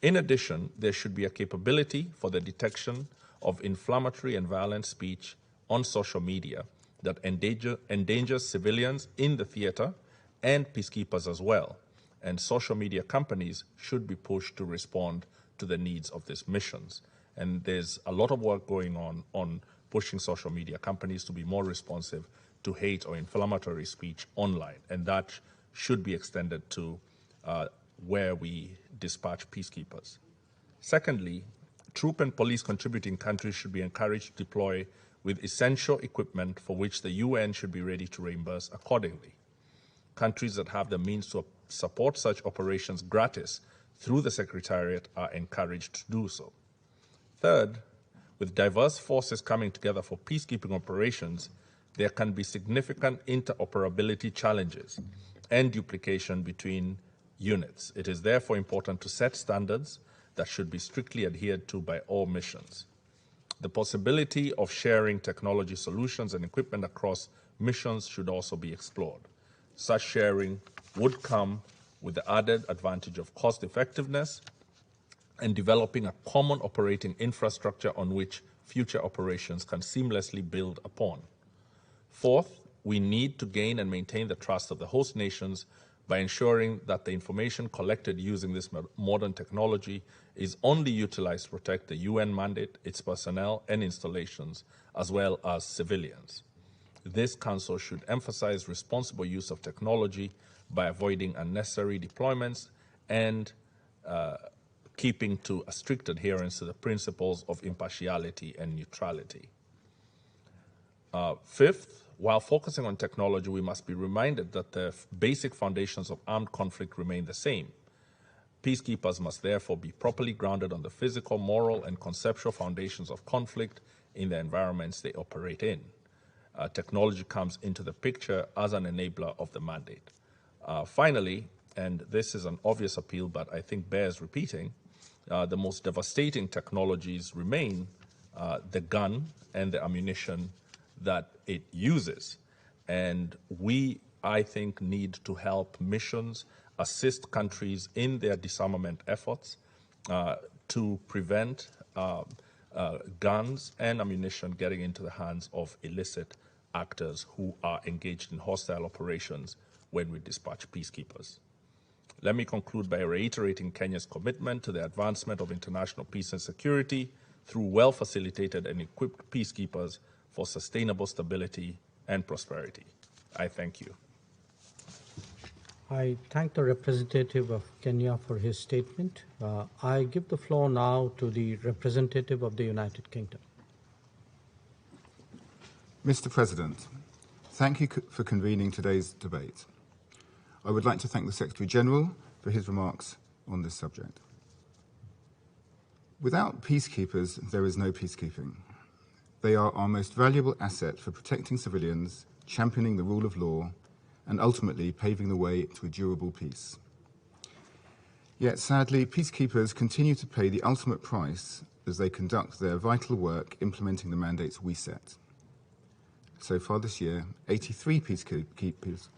S8: In addition, there should be a capability for the detection of inflammatory and violent speech on social media that endangers civilians in the theater and peacekeepers as well. And social media companies should be pushed to respond to the needs of these missions. And there's a lot of work going on pushing social media companies to be more responsive to hate or inflammatory speech online. And that should be extended to where we dispatch peacekeepers. Secondly, troop and police contributing countries should be encouraged to deploy with essential equipment for which the UN should be ready to reimburse accordingly. Countries that have the means to support such operations gratis through the Secretariat are encouraged to do so. Third, with diverse forces coming together for peacekeeping operations, there can be significant interoperability challenges and duplication between units. It is therefore important to set standards that should be strictly adhered to by all missions. The possibility of sharing technology solutions and equipment across missions should also be explored. Such sharing would come with the added advantage of cost effectiveness and developing a common operating infrastructure on which future operations can seamlessly build upon. Fourth, we need to gain and maintain the trust of the host nations by ensuring that the information collected using this modern technology is only utilized to protect the UN mandate, its personnel and installations, as well as civilians. This Council should emphasize responsible use of technology by avoiding unnecessary deployments and keeping to a strict adherence to the principles of impartiality and neutrality. Fifth, while focusing on technology, we must be reminded that the basic foundations of armed conflict remain the same. Peacekeepers must therefore be properly grounded on the physical, moral, and conceptual foundations of conflict in the environments they operate in. Technology comes into the picture as an enabler of the mandate. Finally, and this is an obvious appeal, but I think bears repeating, the most devastating technologies remain the gun and the ammunition that it uses. And we, I think, need to help missions assist countries in their disarmament efforts to prevent guns and ammunition getting into the hands of illicit actors who are engaged in hostile operations when we dispatch peacekeepers. Let me conclude by reiterating Kenya's commitment to the advancement of international peace and security through well-facilitated and equipped peacekeepers for sustainable stability and prosperity. I thank you.
S1: I thank the representative of Kenya for his statement. I give the floor now to the representative of the United Kingdom.
S9: Mr. President, thank you for convening today's debate. I would like to thank the Secretary-General for his remarks on this subject. Without peacekeepers, there is no peacekeeping. They are our most valuable asset for protecting civilians, championing the rule of law, and ultimately paving the way to a durable peace. Yet, sadly, peacekeepers continue to pay the ultimate price as they conduct their vital work implementing the mandates we set. So far this year, 83 peacekeepers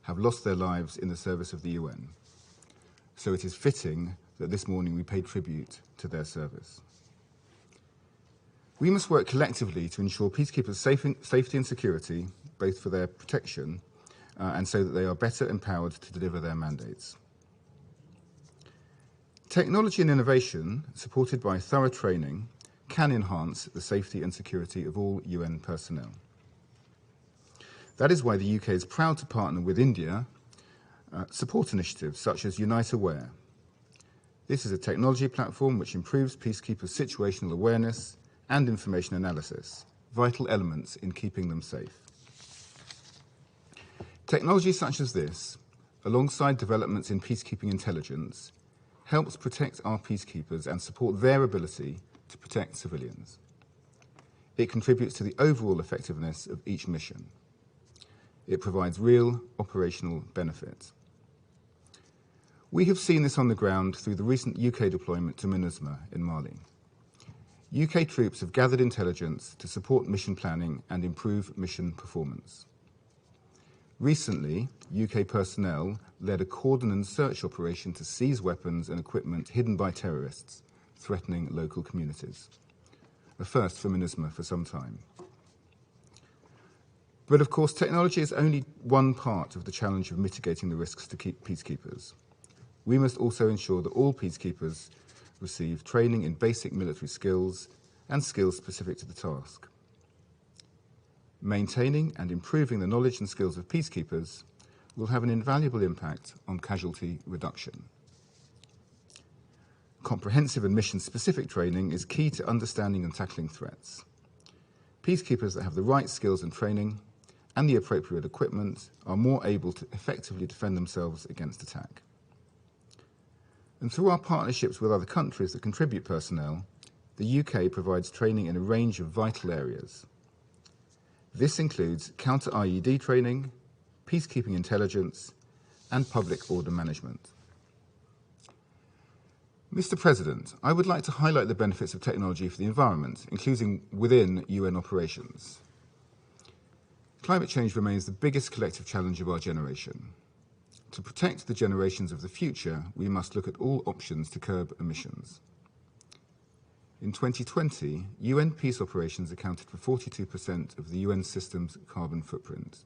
S9: have lost their lives in the service of the UN. So it is fitting that this morning we pay tribute to their service. We must work collectively to ensure peacekeepers' safety and security, both for their protection and so that they are better empowered to deliver their mandates. Technology and innovation, supported by thorough training, can enhance the safety and security of all UN personnel. That is why the UK is proud to partner with India, support initiatives such as Unite Aware. This is a technology platform which improves peacekeepers' situational awareness and information analysis, vital elements in keeping them safe. Technology such as this, alongside developments in peacekeeping intelligence, helps protect our peacekeepers and support their ability to protect civilians. It contributes to the overall effectiveness of each mission. It provides real operational benefits. We have seen this on the ground through the recent UK deployment to MINUSMA in Mali. UK troops have gathered intelligence to support mission planning and improve mission performance. Recently, UK personnel led a cordon and search operation to seize weapons and equipment hidden by terrorists, threatening local communities. A first for MINUSMA for some time. But of course, technology is only one part of the challenge of mitigating the risks to peacekeepers. We must also ensure that all peacekeepers receive training in basic military skills and skills specific to the task. Maintaining and improving the knowledge and skills of peacekeepers will have an invaluable impact on casualty reduction. Comprehensive and mission-specific training is key to understanding and tackling threats. Peacekeepers that have the right skills and training and the appropriate equipment are more able to effectively defend themselves against attack. And through our partnerships with other countries that contribute personnel, the UK provides training in a range of vital areas. This includes counter-IED training, peacekeeping intelligence, and public order management. Mr. President, I would like to highlight the benefits of technology for the environment, including within UN operations. Climate change remains the biggest collective challenge of our generation. To protect the generations of the future, we must look at all options to curb emissions. In 2020, UN peace operations accounted for 42% of the UN system's carbon footprint.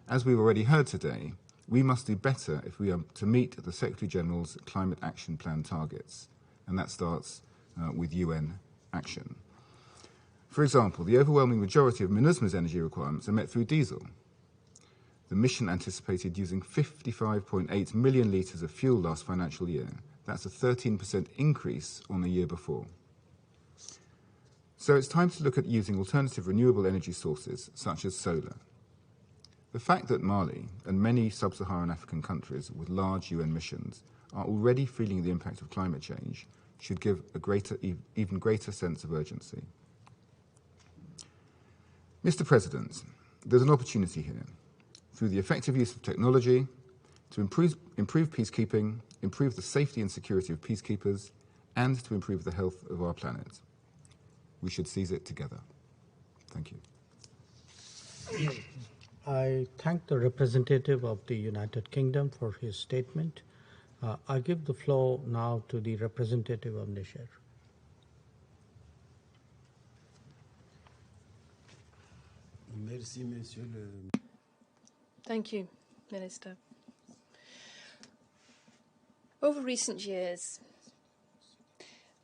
S9: As we've already heard today, we must do better if we are to meet the Secretary-General's Climate Action Plan targets, and that starts with UN action. For example, the overwhelming majority of MINUSMA's energy requirements are met through diesel. The mission anticipated using 55.8 million litres of fuel last financial year. That's a 13% increase on the year before. So it's time to look at using alternative renewable energy sources, such as solar. The fact that Mali and many sub-Saharan African countries with large UN missions are already feeling the impact of climate change should give a even greater sense of urgency. Mr. President, there's an opportunity here, through the effective use of technology, to improve peacekeeping, improve the safety and security of peacekeepers, and to improve the health of our planet. We should seize it together. Thank you.
S1: I thank the representative of the United Kingdom for his statement. I give the floor now to the representative of Niger.
S10: Thank you, Minister. Over recent years,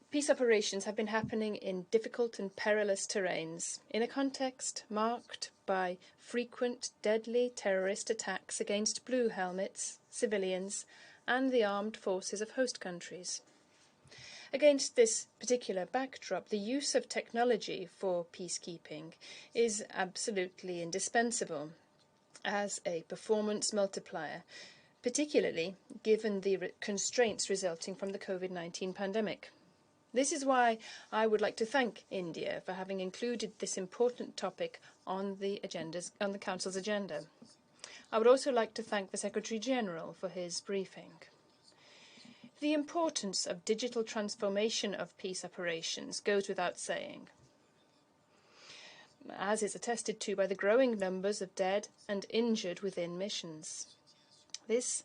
S10: peace operations have been happening in difficult and perilous terrains, in a context marked by frequent deadly terrorist attacks against blue helmets, civilians, and the armed forces of host countries. Against this particular backdrop, the use of technology for peacekeeping is absolutely indispensable as a performance multiplier, particularly given the constraints resulting from the COVID-19 pandemic. This is why I would like to thank India for having included this important topic on the Council's agenda. I would also like to thank the Secretary-General for his briefing. The importance of digital transformation of peace operations goes without saying, as is attested to by the growing numbers of dead and injured within missions. This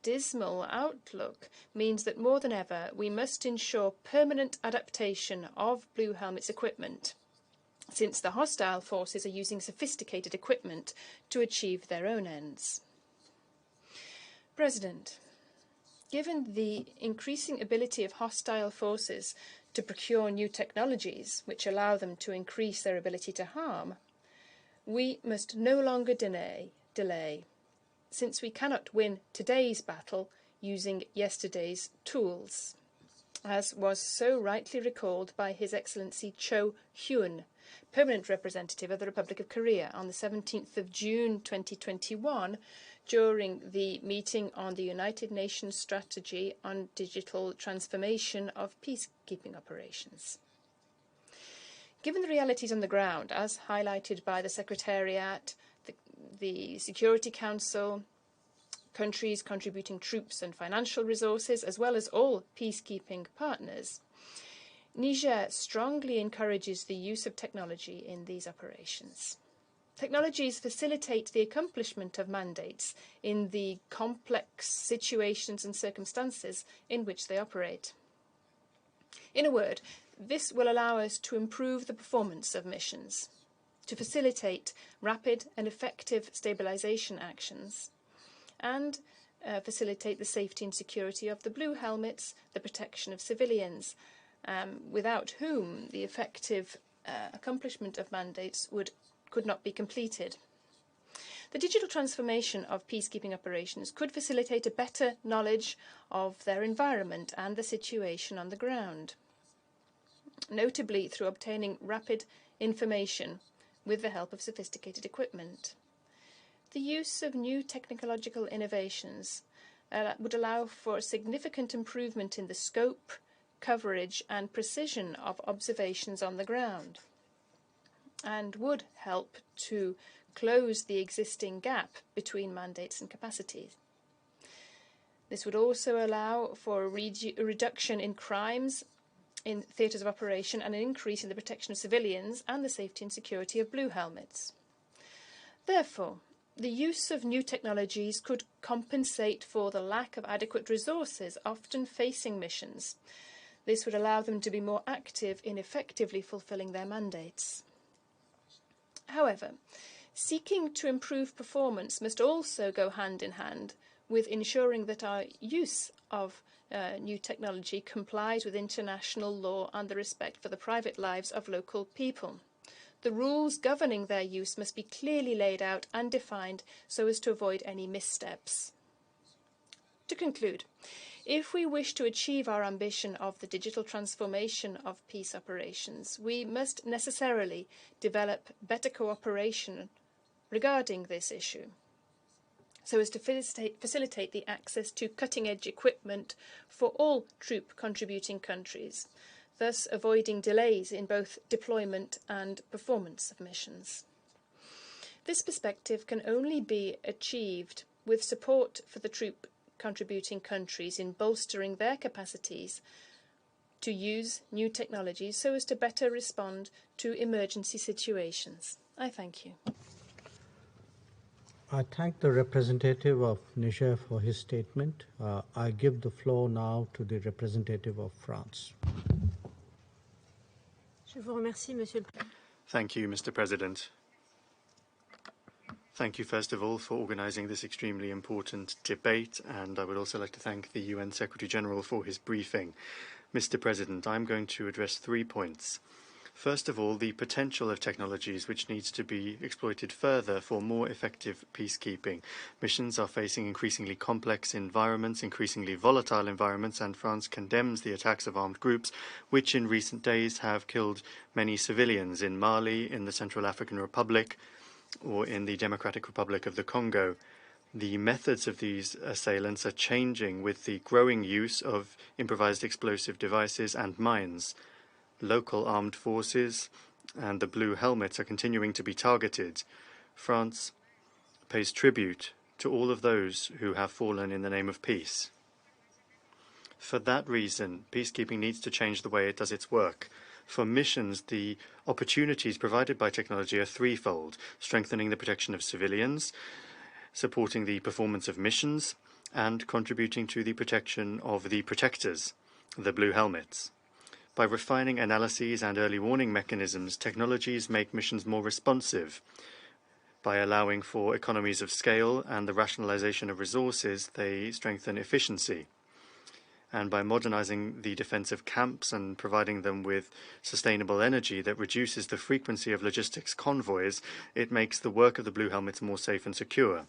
S10: dismal outlook means that more than ever we must ensure permanent adaptation of Blue Helmet's equipment, since the hostile forces are using sophisticated equipment to achieve their own ends. President, given the increasing ability of hostile forces to procure new technologies which allow them to increase their ability to harm, we must no longer delay, since we cannot win today's battle using yesterday's tools, as was so rightly recalled by His Excellency Cho Hyun, Permanent Representative of the Republic of Korea, on the 17th of June 2021 during the meeting on the United Nations Strategy on Digital Transformation of Peacekeeping Operations. Given the realities on the ground, as highlighted by the Secretariat, the Security Council, countries contributing troops and financial resources, as well as all peacekeeping partners, Niger strongly encourages the use of technology in these operations. Technologies facilitate the accomplishment of mandates in the complex situations and circumstances in which they operate. In a word, this will allow us to improve the performance of missions, to facilitate rapid and effective stabilization actions, and facilitate the safety and security of the blue helmets, the protection of civilians, without whom the effective accomplishment of mandates could not be completed. The digital transformation of peacekeeping operations could facilitate a better knowledge of their environment and the situation on the ground, notably through obtaining rapid information with the help of sophisticated equipment. The use of new technological innovations would allow for a significant improvement in the scope, coverage and precision of observations on the ground, and would help to close the existing gap between mandates and capacities. This would also allow for a reduction in crimes in theatres of operation and an increase in the protection of civilians and the safety and security of blue helmets. Therefore, the use of new technologies could compensate for the lack of adequate resources often facing missions. This would allow them to be more active in effectively fulfilling their mandates. However, seeking to improve performance must also go hand in hand with ensuring that our use of new technology complies with international law and the respect for the private lives of local people. The rules governing their use must be clearly laid out and defined so as to avoid any missteps. To conclude, if we wish to achieve our ambition of the digital transformation of peace operations, we must necessarily develop better cooperation regarding this issue, so as to facilitate the access to cutting-edge equipment for all troop-contributing countries, thus avoiding delays in both deployment and performance of missions. This perspective can only be achieved with support for the troop-contributing countries in bolstering their capacities to use new technologies so as to better respond to emergency situations. I thank you.
S1: I thank the representative of Niger for his statement. I give the floor now to the representative of France.
S11: Thank you, Mr. President. Thank you, first of all, for organising this extremely important debate, and I would also like to thank the UN Secretary-General for his briefing. Mr. President, I'm going to address 3 points. First of all, the potential of technologies which needs to be exploited further for more effective peacekeeping. Missions are facing increasingly complex environments, increasingly volatile environments, and France condemns the attacks of armed groups, which in recent days have killed many civilians in Mali, in the Central African Republic, or in the Democratic Republic of the Congo. The methods of these assailants are changing with the growing use of improvised explosive devices and mines. Local armed forces and the blue helmets are continuing to be targeted. France pays tribute to all of those who have fallen in the name of peace. For that reason, peacekeeping needs to change the way it does its work. For missions, the opportunities provided by technology are threefold: strengthening the protection of civilians, supporting the performance of missions, and contributing to the protection of the protectors, the blue helmets. By refining analyses and early warning mechanisms, technologies make missions more responsive. By allowing for economies of scale and the rationalization of resources, they strengthen efficiency. And by modernizing the defense of camps and providing them with sustainable energy that reduces the frequency of logistics convoys, it makes the work of the blue helmets more safe and secure.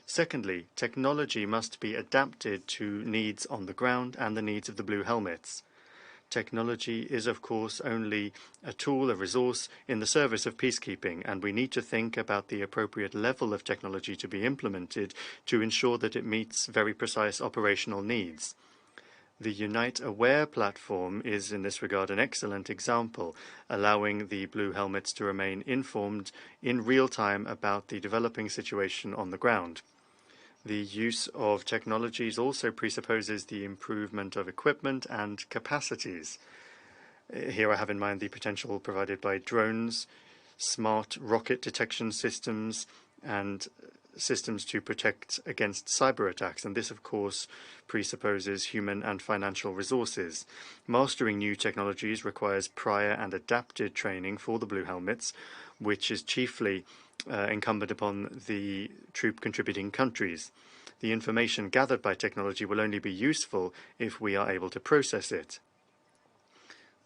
S11: Secondly, technology must be adapted to needs on the ground and the needs of the blue helmets. Technology is, of course, only a tool, a resource in the service of peacekeeping, and we need to think about the appropriate level of technology to be implemented to ensure that it meets very precise operational needs. The Unite Aware platform is, in this regard, an excellent example, allowing the blue helmets to remain informed in real time about the developing situation on the ground. The use of technologies also presupposes the improvement of equipment and capacities. Here I have in mind the potential provided by drones, smart rocket detection systems, and systems to protect against cyber attacks, and this of course presupposes human and financial resources. Mastering new technologies requires prior and adapted training for the blue helmets, which is chiefly incumbent upon the troop contributing countries. The information gathered by technology will only be useful if we are able to process it.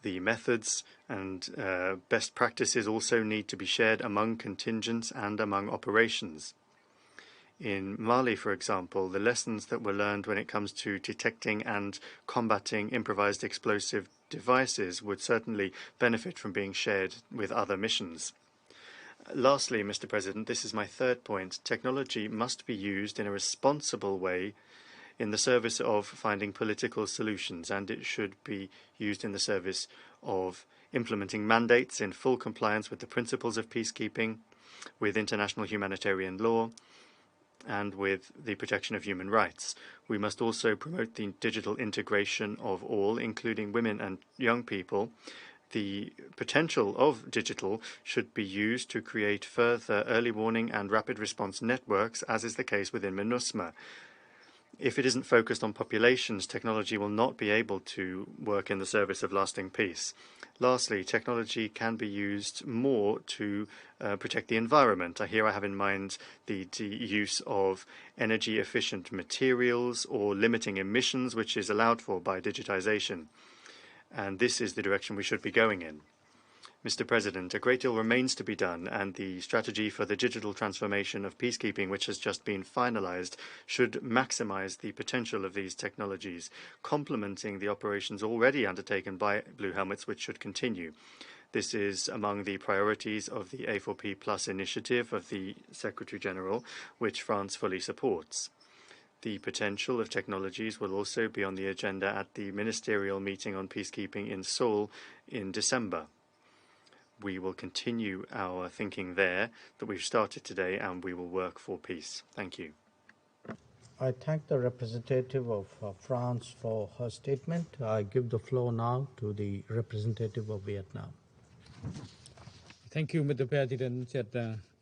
S11: The methods and best practices also need to be shared among contingents and among operations. In Mali, for example, the lessons that were learned when it comes to detecting and combating improvised explosive devices would certainly benefit from being shared with other missions. Lastly, Mr. President, this is my third point. Technology must be used in a responsible way in the service of finding political solutions, and it should be used in the service of implementing mandates in full compliance with the principles of peacekeeping, with international humanitarian law, and with the protection of human rights. We must also promote the digital integration of all, including women and young people. The potential of digital should be used to create further early warning and rapid response networks, as is the case within MINUSMA. If it isn't focused on populations, technology will not be able to work in the service of lasting peace. Lastly, technology can be used more to protect the environment. Here I have in mind the use of energy-efficient materials or limiting emissions, which is allowed for by digitization. And this is the direction we should be going in. Mr. President, a great deal remains to be done, and the strategy for the digital transformation of peacekeeping, which has just been finalized, should maximize the potential of these technologies, complementing the operations already undertaken by Blue Helmets, which should continue. This is among the priorities of the A4P Plus initiative of the Secretary-General, which France fully supports. The potential of technologies will also be on the agenda at the ministerial meeting on peacekeeping in Seoul in December. We will continue our thinking there that we've started today, and we will work for peace. Thank you.
S1: I thank the representative of France for her statement. I give the floor now to the representative of Vietnam.
S12: Thank you, Mr. President.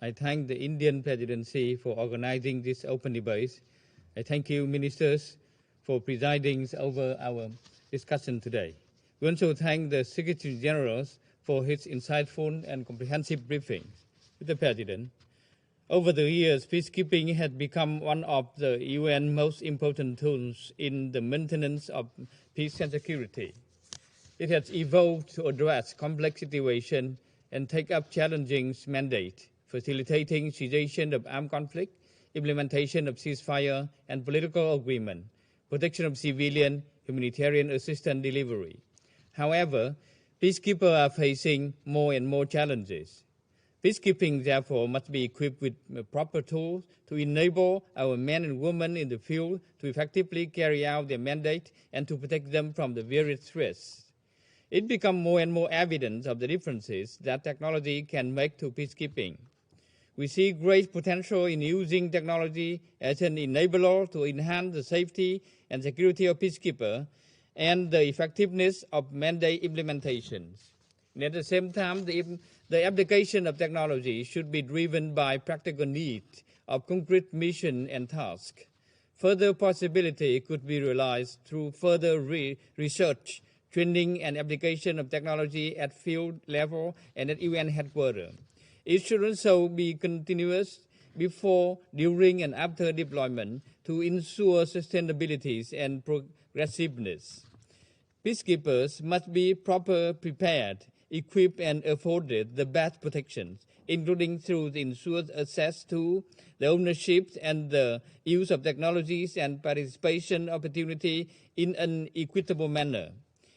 S12: I thank the Indian presidency for organizing this open debate. I thank you, ministers, for presiding over our discussion today. We also thank the Secretary General for his insightful and comprehensive briefing. Mr. President, Over the years, peacekeeping has become one of the UN's most important tools in the maintenance of peace and security. It has evolved to address complex situations and take up challenging mandates, facilitating cessation of armed conflict, implementation of ceasefire and political agreement, protection of civilian, humanitarian assistance delivery. However, peacekeepers are facing more and more challenges. Peacekeeping, therefore, must be equipped with proper tools to enable our men and women in the field to effectively carry out their mandate and to protect them from the various threats. It becomes more and more evident of the differences that technology can make to peacekeeping. We see great potential in using technology as an enabler to enhance the safety and security of peacekeepers and the effectiveness of mandate implementations. And at the same time, the application of technology should be driven by practical needs of concrete mission and task. Further possibility could be realized through further research, training and application of technology at field level and at UN headquarters. It should also be continuous before, during and after deployment to ensure sustainability and progressiveness. Peacekeepers must be properly prepared, equipped and afforded the best protections, including through the ensured access to the ownership and the use of technologies and participation opportunity in an equitable manner.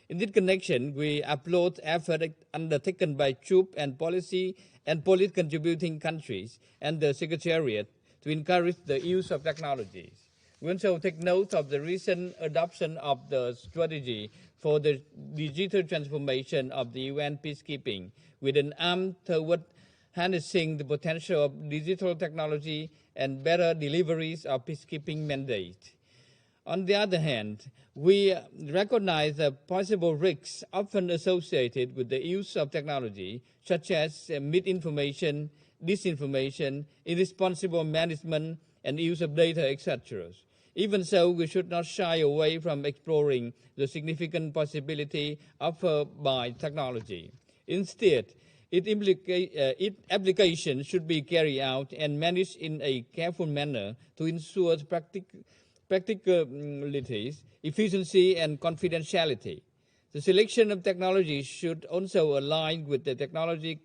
S12: In this connection, we applaud efforts undertaken by troop and policy and police contributing countries and the Secretariat to encourage the use of technologies. We also take note of the recent adoption of the strategy for the digital transformation of the UN peacekeeping, with an aim toward harnessing the potential of digital technology and better deliveries of peacekeeping mandate. On the other hand, we recognize the possible risks often associated with the use of technology, such as misinformation, disinformation, irresponsible management, and use of data, etc. Even so, we should not shy away from exploring the significant possibility offered by technology. Instead, its application should be carried out and managed in a careful manner to ensure practicality, efficiency, and confidentiality. The selection of technology should also align with the technology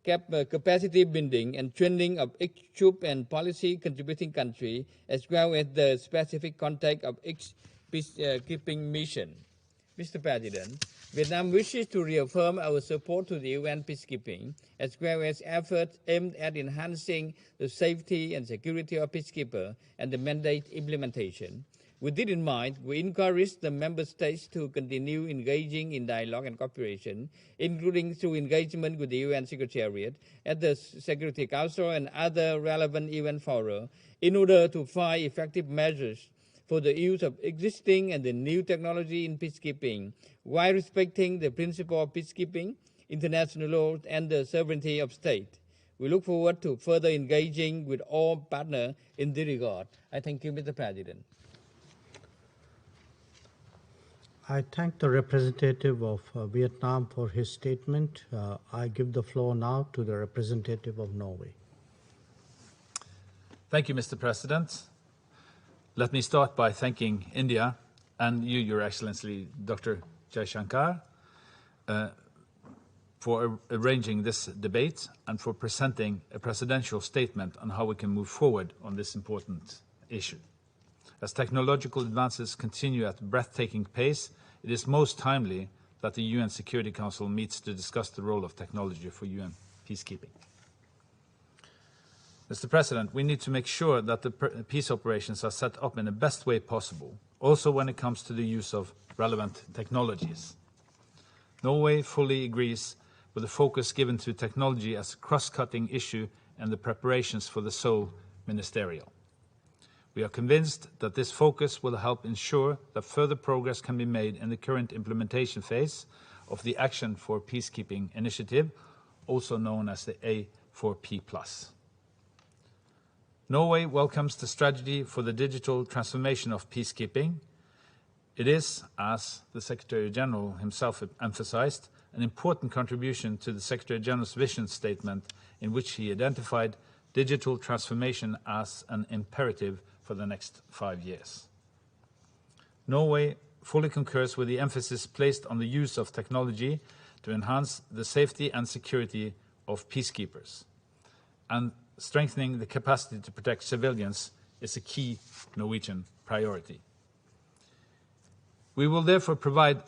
S12: capacity building and training of each troop and policy contributing country, as well as the specific context of each peacekeeping mission. Mr. President, Vietnam wishes to reaffirm our support to the UN peacekeeping, as well as efforts aimed at enhancing the safety and security of peacekeepers and the mandate implementation. With this in mind, we encourage the member states to continue engaging in dialogue and cooperation, including through engagement with the UN Secretariat at the Security Council and other relevant UN fora, in order to find effective measures for the use of existing and the new technology in peacekeeping, while respecting the principle of peacekeeping, international law, and the sovereignty of state. We look forward to further engaging with all partners in this regard. I thank you, Mr. President.
S1: I thank the representative of Vietnam for his statement. I give the floor now to the representative of Norway.
S13: Thank you, Mr. President. Let me start by thanking India and you, Your Excellency, Dr. Jaishankar, for arranging this debate and for presenting a presidential statement on how we can move forward on this important issue. As technological advances continue at a breathtaking pace, it is most timely that the UN Security Council meets to discuss the role of technology for UN peacekeeping. Mr. President, we need to make sure that the peace operations are set up in the best way possible, also when it comes to the use of relevant technologies. Norway fully agrees with the focus given to technology as a cross-cutting issue and the preparations for the Seoul Ministerial. We are convinced that this focus will help ensure that further progress can be made in the current implementation phase of the Action for Peacekeeping initiative, also known as the A4P+. Norway welcomes the strategy for the digital transformation of peacekeeping. It is, as the Secretary-General himself emphasized, an important contribution to the Secretary-General's vision statement in which he identified digital transformation as an imperative for the next 5 years. Norway fully concurs with the emphasis placed on the use of technology to enhance the safety and security of peacekeepers, and strengthening the capacity to protect civilians is a key Norwegian priority. We will therefore provide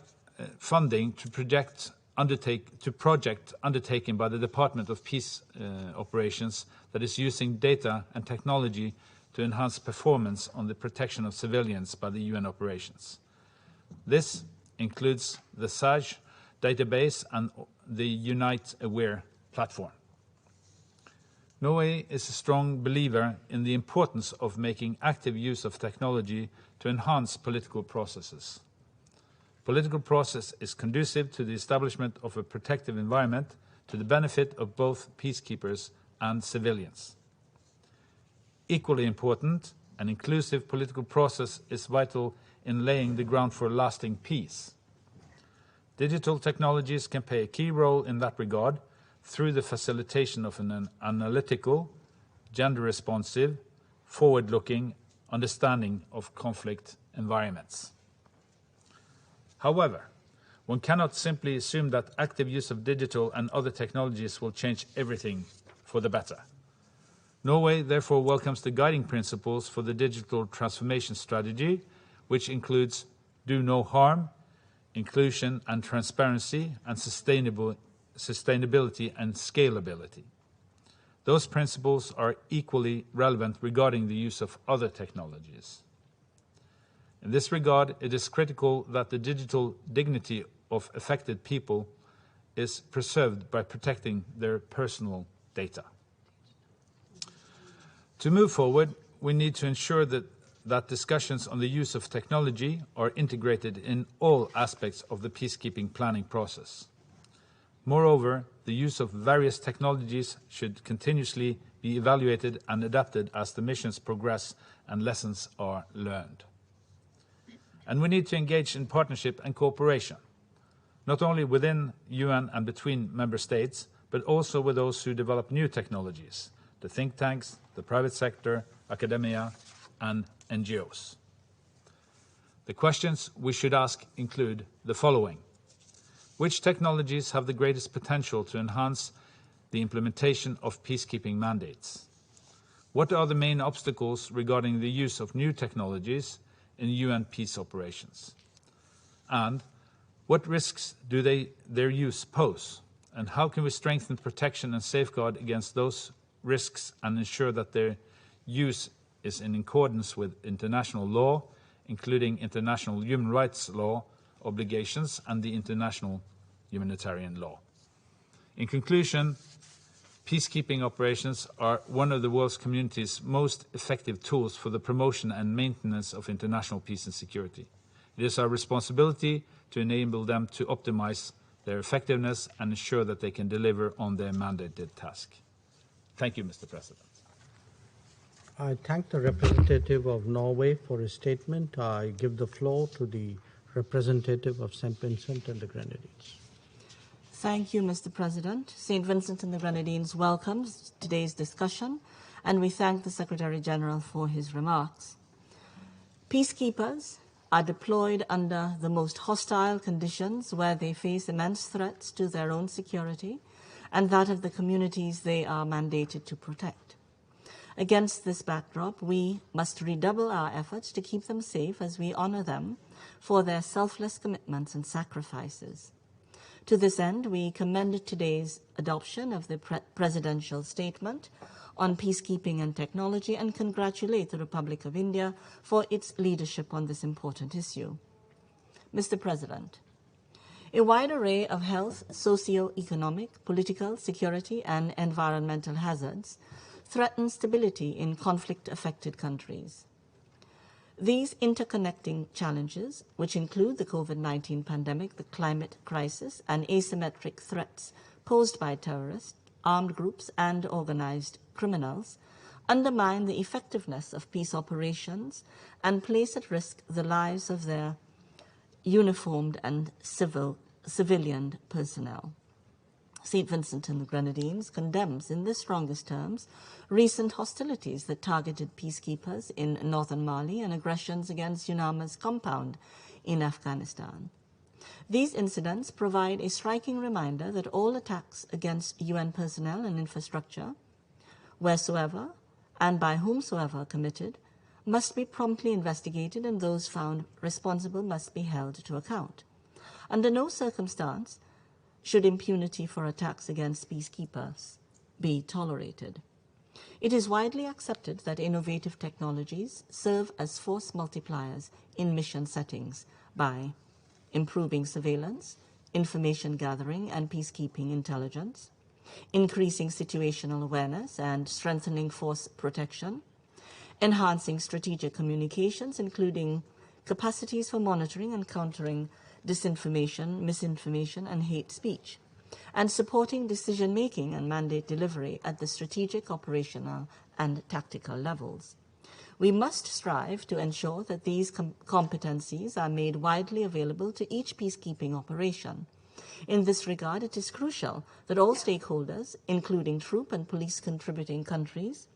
S13: funding to project undertaken by the Department of Peace Operations that is using data and technology to enhance performance on the protection of civilians by the UN operations. This includes the SAGE database and the Unite Aware platform. Norway is a strong believer in the importance of making active use of technology to enhance political processes. Political process is conducive to the establishment of a protective environment to the benefit of both peacekeepers and civilians. Equally important, an inclusive political process is vital in laying the ground for lasting peace. Digital technologies can play a key role in that regard through the facilitation of an analytical, gender-responsive, forward-looking understanding of conflict environments. However, one cannot simply assume that active use of digital and other technologies will change everything for the better. Norway therefore welcomes the guiding principles for the digital transformation strategy, which includes do no harm, inclusion and transparency, and sustainability and scalability. Those principles are equally relevant regarding the use of other technologies. In this regard, it is critical that the digital dignity of affected people is preserved by protecting their personal data. To move forward, we need to ensure that discussions on the use of technology are integrated in all aspects of the peacekeeping planning process. Moreover, the use of various technologies should continuously be evaluated and adapted as the missions progress and lessons are learned. And we need to engage in partnership and cooperation, not only within UN and between member states, but also with those who develop new technologies, the think tanks, the private sector, academia, and NGOs. The questions we should ask include the following. Which technologies have the greatest potential to enhance the implementation of peacekeeping mandates? What are the main obstacles regarding the use of new technologies in UN peace operations? And what risks do their use pose? And how can we strengthen protection and safeguard against those risks and ensure that their use is in accordance with international law, including international human rights law obligations and the international humanitarian law? In conclusion, peacekeeping operations are one of the world's community's most effective tools for the promotion and maintenance of international peace and security. It is our responsibility to enable them to optimize their effectiveness and ensure that they can deliver on their mandated task. Thank you, Mr. President.
S1: I thank the representative of Norway for his statement. I give the floor to the representative of St. Vincent and the Grenadines.
S14: Thank you, Mr. President. St. Vincent and the Grenadines welcomes today's discussion, and we thank the Secretary General for his remarks. Peacekeepers are deployed under the most hostile conditions where they face immense threats to their own security and that of the communities they are mandated to protect. Against this backdrop, we must redouble our efforts to keep them safe as we honor them for their selfless commitments and sacrifices. To this end, we commend today's adoption of the presidential statement on peacekeeping and technology and congratulate the Republic of India for its leadership on this important issue. Mr. President, a wide array of health, socio-economic, political, security, and environmental hazards threaten stability in conflict-affected countries. These interconnecting challenges, which include the COVID-19 pandemic, the climate crisis, and asymmetric threats posed by terrorists, armed groups, and organized criminals, undermine the effectiveness of peace operations and place at risk the lives of their uniformed and civilian personnel. St. Vincent and the Grenadines condemns in the strongest terms recent hostilities that targeted peacekeepers in northern Mali and aggressions against UNAMA's compound in Afghanistan. These incidents provide a striking reminder that all attacks against UN personnel and infrastructure, wheresoever and by whomsoever committed, must be promptly investigated and those found responsible must be held to account. Under no circumstance should impunity for attacks against peacekeepers be tolerated. It is widely accepted that innovative technologies serve as force multipliers in mission settings by improving surveillance, information gathering, and peacekeeping intelligence, increasing situational awareness and strengthening force protection, enhancing strategic communications, including capacities for monitoring and countering disinformation, misinformation, and hate speech, and supporting decision-making and mandate delivery at the strategic, operational, and tactical levels. We must strive to ensure that these competencies are made widely available to each peacekeeping operation. In this regard, it is crucial that all stakeholders, including troop and police contributing countries,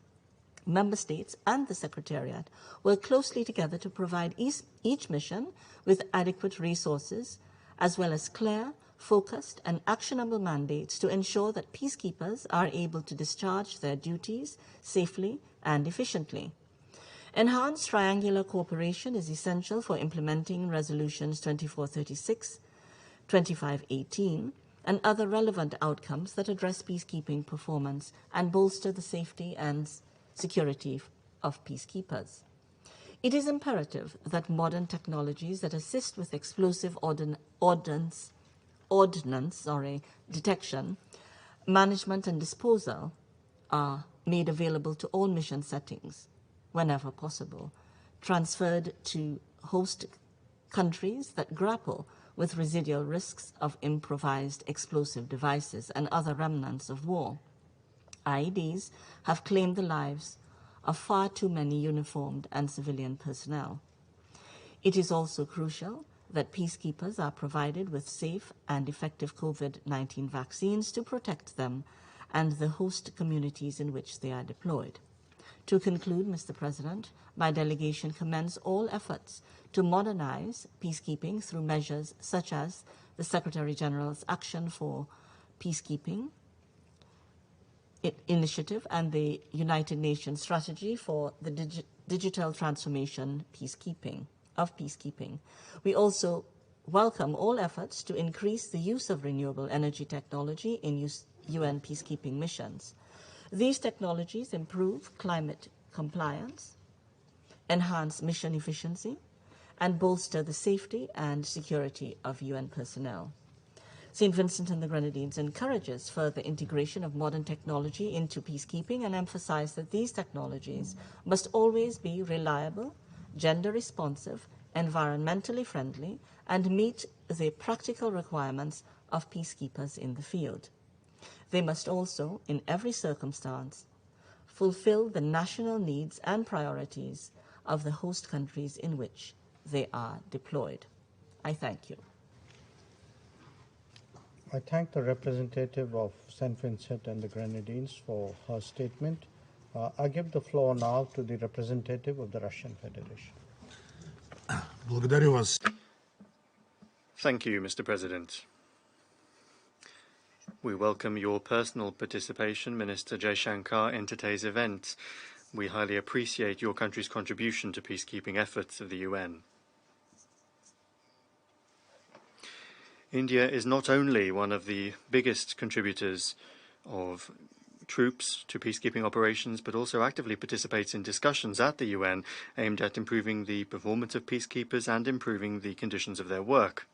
S14: member states, and the Secretariat, work closely together to provide each mission with adequate resources, as well as clear, focused, and actionable mandates to ensure that peacekeepers are able to discharge their duties safely and efficiently. Enhanced triangular cooperation is essential for implementing Resolutions 2436, 2518, and other relevant outcomes that address peacekeeping performance and bolster the safety and security of peacekeepers. It is imperative that modern technologies that assist with explosive ordnance detection, management, and disposal are made available to all mission settings whenever possible, transferred to host countries that grapple with residual risks of improvised explosive devices and other remnants of war. IEDs have claimed the lives of far too many uniformed and civilian personnel. It is also crucial that peacekeepers are provided with safe and effective COVID-19 vaccines to protect them and the host communities in which they are deployed. To conclude, Mr. President, my delegation commends all efforts to modernize peacekeeping through measures such as the Secretary-General's Action for Peacekeeping Initiative and the United Nations Strategy for the Digital Transformation of Peacekeeping. We also welcome all efforts to increase the use of renewable energy technology in UN peacekeeping missions. These technologies improve climate compliance, enhance mission efficiency, and bolster the safety and security of UN personnel. St. Vincent and the Grenadines encourages further integration of modern technology into peacekeeping and emphasizes that these technologies must always be reliable, gender-responsive, environmentally friendly, and meet the practical requirements of peacekeepers in the field. They must also, in every circumstance, fulfill the national needs and priorities of the host countries in which they are deployed. I thank you.
S1: I thank the representative of St. Vincent and the Grenadines for her statement. I give the floor now to the representative of the Russian Federation.
S11: Thank you, Mr. President. We welcome your personal participation, Minister Jaishankar, in today's event. We highly appreciate your country's contribution to peacekeeping efforts of the UN. India is not only one of the biggest contributors of troops to peacekeeping operations, but also actively participates in discussions at the UN aimed at improving the performance of peacekeepers and improving the conditions of their work.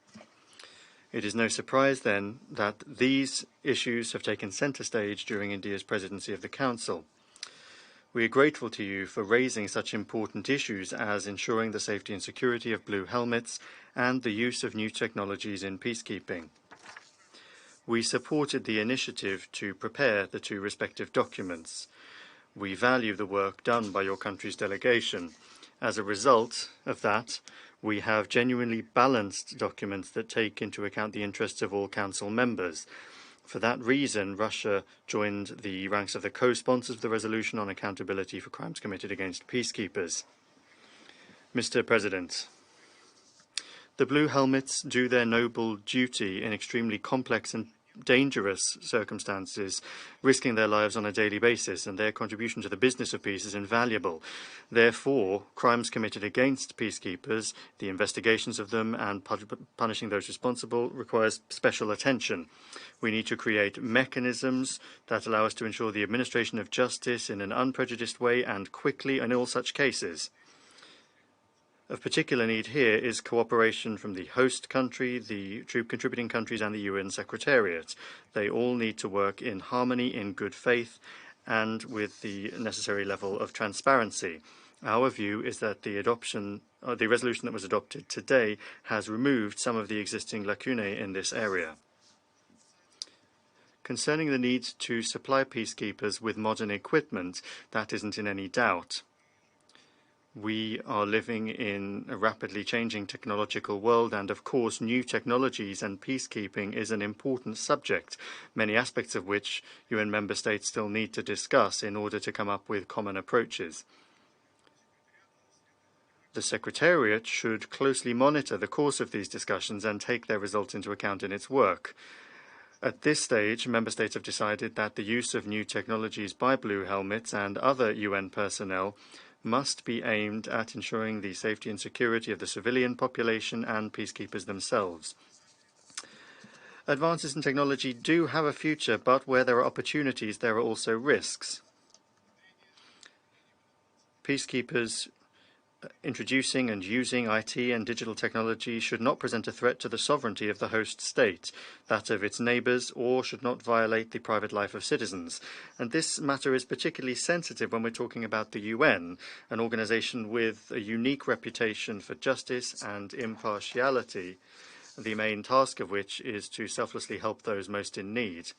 S11: It is no surprise, then, that these issues have taken centre stage during India's presidency of the Council. We are grateful to you for raising such important issues as ensuring the safety and security of blue helmets and the use of new technologies in peacekeeping. We supported the initiative to prepare the two respective documents. We value the work done by your country's delegation. As a result of that, we have genuinely balanced documents that take into account the interests of all Council members. For that reason, Russia joined the ranks of the co-sponsors of the resolution on accountability for crimes committed against peacekeepers. Mr. President, the Blue Helmets do their noble duty in extremely complex and dangerous circumstances, risking their lives on a daily basis, and their contribution to the business of peace is invaluable. Therefore, crimes committed against peacekeepers, the investigations of them and punishing those responsible requires special attention. We need to create mechanisms that allow us to ensure the administration of justice in an unprejudiced way and quickly in all such cases. Of particular need here is cooperation from the host country, the troop contributing countries and the UN Secretariat. They all need to work in harmony, in good faith, and with the necessary level of transparency. Our view is that the resolution that was adopted today has removed some of the existing lacunae in this area. Concerning the need to supply peacekeepers with modern equipment, that isn't in any doubt. We are living in a rapidly changing technological world, and of course new technologies and peacekeeping is an important subject, many aspects of which UN member states still need to discuss in order to come up with common approaches. The Secretariat should closely monitor the course of these discussions and take their results into account in its work. At this stage, member states have decided that the use of new technologies by Blue Helmets and other UN personnel must be aimed at ensuring the safety and security of the civilian population and peacekeepers themselves. Advances in technology do have a future, but where there are opportunities, there are also risks. Peacekeepers introducing and using IT and digital technology should not present a threat to the sovereignty of the host state, that of its neighbours, or should not violate the private life of citizens. And this matter is particularly sensitive when we're talking about the UN, an organisation with a unique reputation for justice and impartiality, the main task of which is to selflessly help those most in need.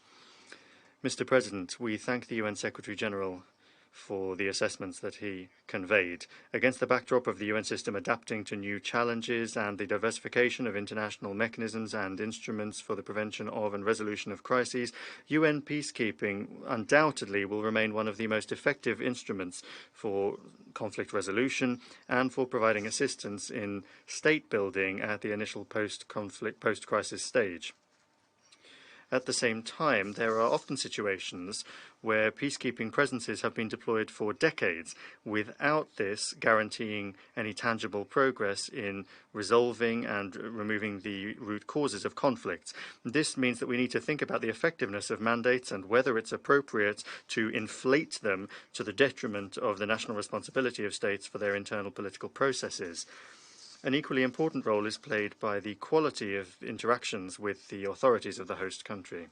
S11: Mr. President, we thank the UN Secretary-General for the assessments that he conveyed. Against the backdrop of the UN system adapting to new challenges and the diversification of international mechanisms and instruments for the prevention of and resolution of crises, UN peacekeeping undoubtedly will remain one of the most effective instruments for conflict resolution and for providing assistance in state building at the initial post-crisis stage. At the same time, there are often situations where peacekeeping presences have been deployed for decades without this guaranteeing any tangible progress in resolving and removing the root causes of conflicts. This means that we need to think about the effectiveness of mandates and whether it's appropriate to inflate them to the detriment of the national responsibility of states for their internal political processes. An equally important role is played by the quality of interactions with the authorities of the host country.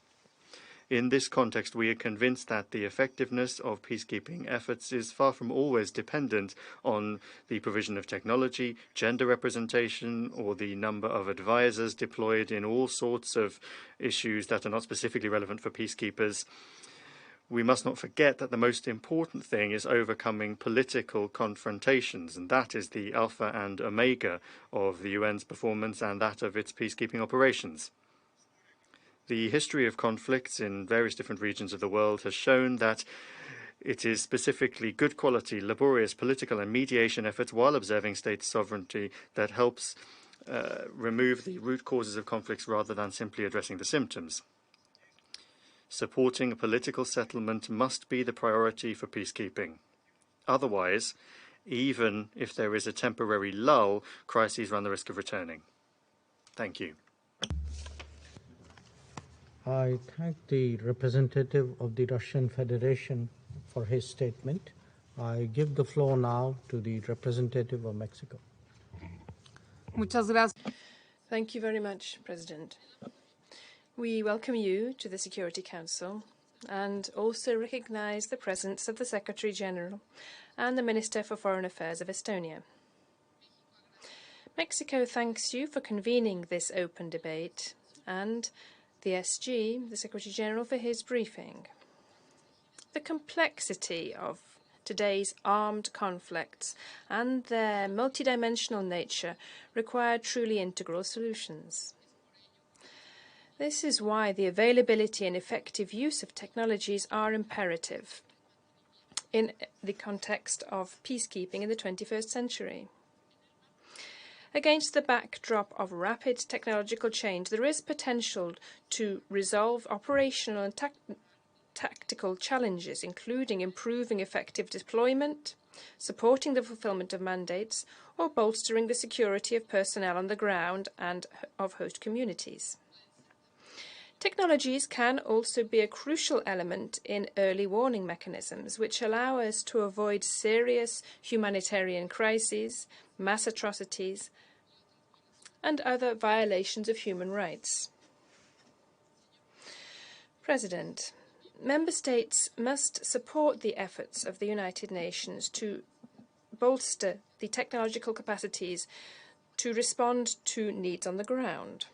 S11: In this context, we are convinced that the effectiveness of peacekeeping efforts is far from always dependent on the provision of technology, gender representation, or the number of advisors deployed in all sorts of issues that are not specifically relevant for peacekeepers. We must not forget that the most important thing is overcoming political confrontations, and that is the alpha and omega of the UN's performance and that of its peacekeeping operations. The history of conflicts in various different regions of the world has shown that it is specifically good quality, laborious political and mediation efforts while observing state sovereignty that helps remove the root causes of conflicts rather than simply addressing the symptoms. Supporting a political settlement must be the priority for peacekeeping. Otherwise, even if there is a temporary lull, crises run the risk of returning. Thank you.
S1: I thank the representative of the Russian Federation for his statement. I give the floor now to the representative of Mexico.
S10: Muchas gracias. Thank you very much, President. We welcome you to the Security Council and also recognise the presence of the Secretary-General and the Minister for Foreign Affairs of Estonia. Mexico thanks you for convening this open debate and the SG, the Secretary-General, for his briefing. The complexity of today's armed conflicts and their multidimensional nature require truly integral solutions. This is why the availability and effective use of technologies are imperative in the context of peacekeeping in the 21st century. Against the backdrop of rapid technological change, there is potential to resolve operational and tactical challenges, including improving effective deployment, supporting the fulfillment of mandates, or bolstering the security of personnel on the ground and of host communities. Technologies can also be a crucial element in early warning mechanisms, which allow us to avoid serious humanitarian crises, mass atrocities, and other violations of human rights. President, Member States must support the efforts of the United Nations to bolster the technological capacities to respond to needs on the ground.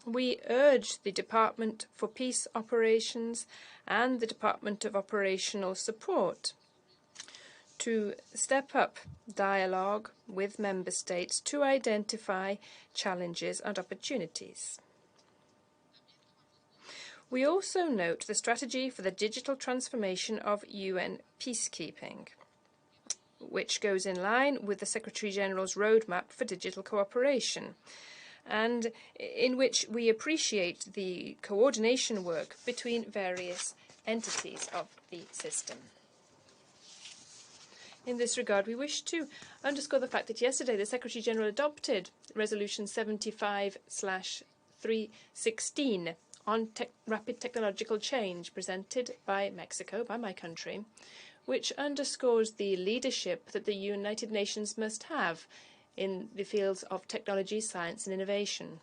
S10: We urge the Department for Peace Operations and the Department of Operational Support to step up dialogue with Member States to identify challenges and opportunities. We also note the strategy for the digital transformation of UN peacekeeping, which goes in line with the Secretary-General's roadmap for digital cooperation, and in which we appreciate the coordination work between various entities of the system. In this regard, we wish to underscore the fact that yesterday the Secretary-General adopted Resolution 75/316 on rapid technological change presented by Mexico, by my country, which underscores the leadership that the United Nations must have in the fields of technology, science and innovation.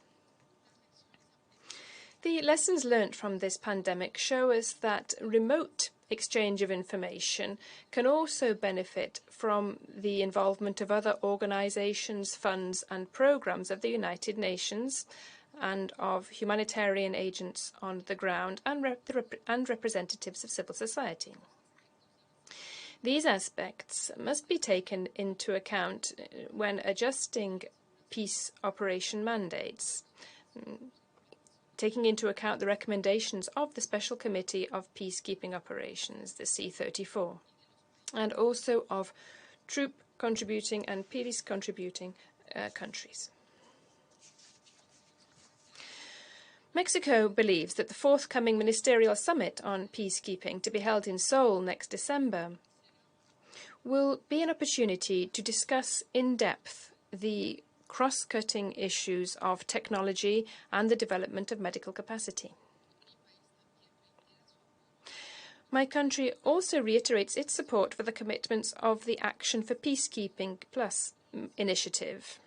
S10: The lessons learnt from this pandemic show us that remote exchange of information can also benefit from the involvement of other organizations, funds and programs of the United Nations and of humanitarian agents on the ground and representatives of civil society. These aspects must be taken into account when adjusting peace operation mandates, taking into account the recommendations of the Special Committee of Peacekeeping Operations, the C34, and also of troop contributing and peace contributing countries. Mexico believes that the forthcoming ministerial summit on peacekeeping, to be held in Seoul next December, will be an opportunity to discuss in depth the cross-cutting issues of technology and the development of medical capacity. My country also reiterates its support for the commitments of the Action for Peacekeeping Plus initiative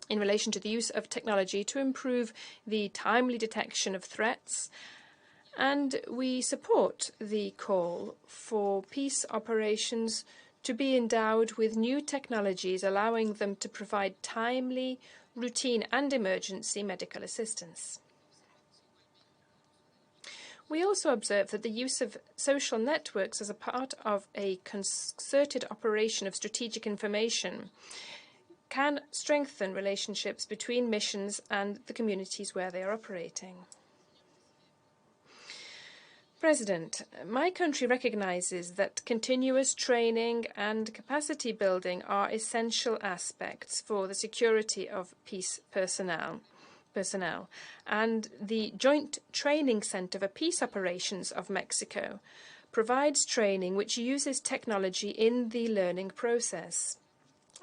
S10: in relation to the use of technology to improve the timely detection of threats, and we support the call for peace operations to be endowed with new technologies, allowing them to provide timely, routine and emergency medical assistance. We also observe that the use of social networks as a part of a concerted operation of strategic information can strengthen relationships between missions and the communities where they are operating. President, my country recognizes that continuous training and capacity building are essential aspects for the security of peace personnel, and the Joint Training Center for Peace Operations of Mexico provides training which uses technology in the learning process,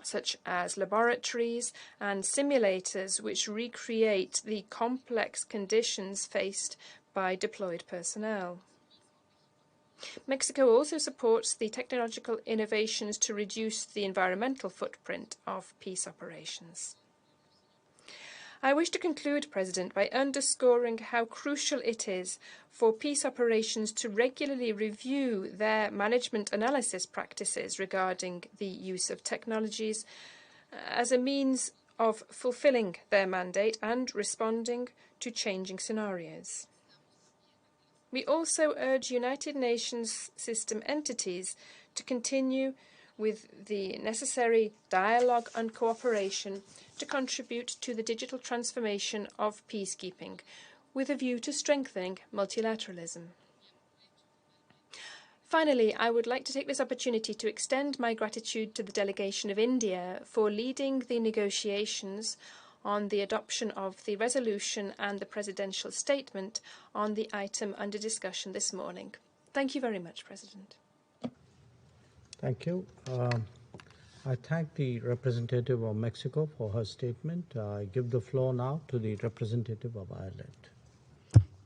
S10: such as laboratories and simulators which recreate the complex conditions faced by deployed personnel. Mexico also supports the technological innovations to reduce the environmental footprint of peace operations. I wish to conclude, President, by underscoring how crucial it is for peace operations to regularly review their management analysis practices regarding the use of technologies as a means of fulfilling their mandate and responding to changing scenarios. We also urge United Nations system entities to continue with the necessary dialogue and cooperation to contribute to the digital transformation of peacekeeping, with a view to strengthening multilateralism. Finally, I would like to take this opportunity to extend my gratitude to the delegation of India for leading the negotiations on the adoption of the resolution and the presidential statement on the item under discussion this morning. Thank you very much, President.
S1: Thank you. I thank the representative of Mexico for her statement. I give the floor now to the representative of Ireland.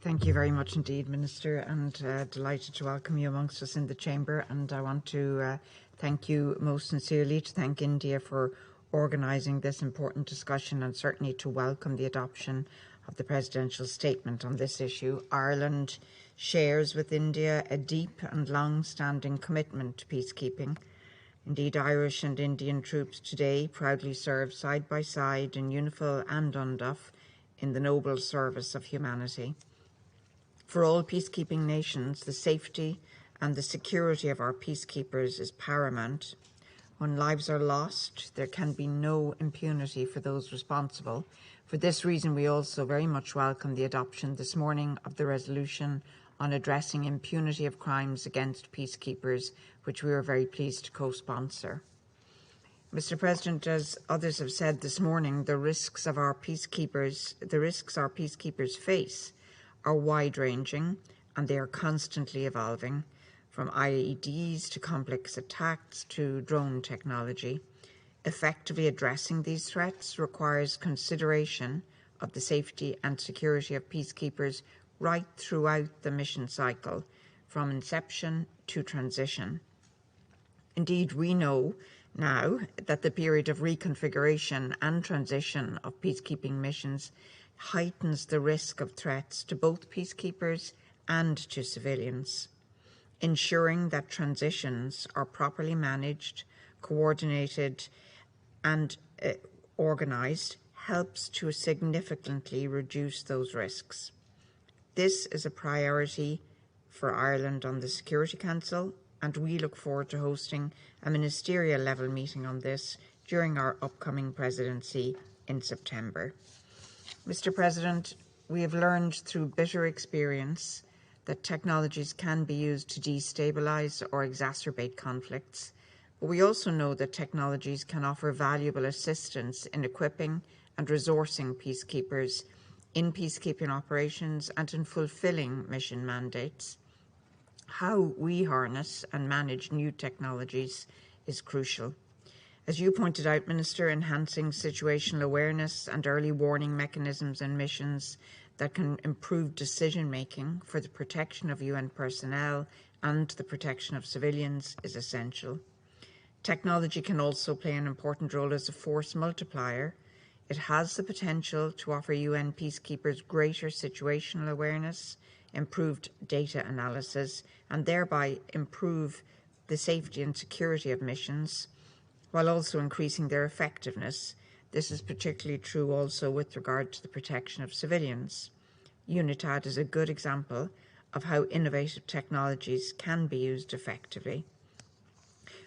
S5: Thank you very much indeed, Minister, and delighted to welcome you amongst us in the Chamber. And I want to thank you most sincerely, to thank India for organising this important discussion, and certainly to welcome the adoption of the presidential statement on this issue. Ireland shares with India a deep and long-standing commitment to peacekeeping. Indeed, Irish and Indian troops today proudly serve side by side in UNIFIL and UNDAF in the noble service of humanity. For all peacekeeping nations, the safety and the security of our peacekeepers is paramount. When lives are lost, there can be no impunity for those responsible. For this reason, we also very much welcome the adoption this morning of the resolution on addressing impunity of crimes against peacekeepers, which we are very pleased to co-sponsor. Mr. President, as others have said this morning, the risks our peacekeepers face are wide-ranging, and they are constantly evolving, from IEDs to complex attacks to drone technology. Effectively addressing these threats requires consideration of the safety and security of peacekeepers right throughout the mission cycle, from inception to transition. Indeed, we know now that the period of reconfiguration and transition of peacekeeping missions heightens the risk of threats to both peacekeepers and to civilians. Ensuring that transitions are properly managed, coordinated and organised helps to significantly reduce those risks. This is a priority for Ireland on the Security Council, and we look forward to hosting a ministerial level meeting on this during our upcoming presidency in September. Mr. President, we have learned through bitter experience that technologies can be used to destabilise or exacerbate conflicts, but we also know that technologies can offer valuable assistance in equipping and resourcing peacekeepers in peacekeeping operations and in fulfilling mission mandates. How we harness and manage new technologies is crucial. As you pointed out, Minister, enhancing situational awareness and early warning mechanisms and missions that can improve decision-making for the protection of UN personnel and the protection of civilians is essential. Technology can also play an important role as a force multiplier. It has the potential to offer UN peacekeepers greater situational awareness, improved data analysis, and thereby improve the safety and security of missions, while also increasing their effectiveness. This is particularly true also with regard to the protection of civilians. UNITAD is a good example of how innovative technologies can be used effectively.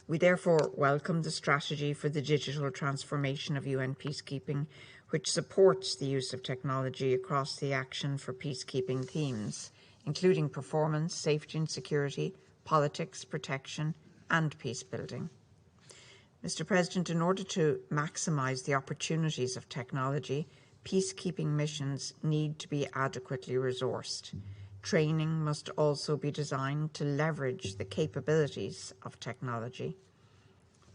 S5: We therefore welcome the strategy for the digital transformation of UN peacekeeping, which supports the use of technology across the action for peacekeeping themes, including performance, safety and security, politics, protection, and peace building. Mr. President, in order to maximise the opportunities of technology, peacekeeping missions need to be adequately resourced. Training must also be designed to leverage the capabilities of technology.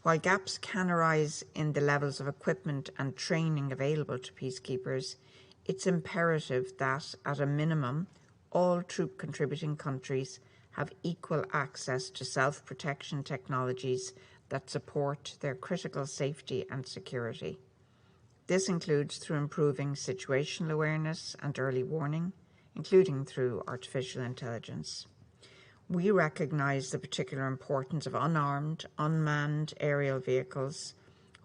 S5: While gaps can arise in the levels of equipment and training available to peacekeepers, it's imperative that, at a minimum, all troop contributing countries have equal access to self-protection technologies that support their critical safety and security. This includes through improving situational awareness and early warning, including through artificial intelligence. We recognise the particular importance of unarmed, unmanned aerial vehicles,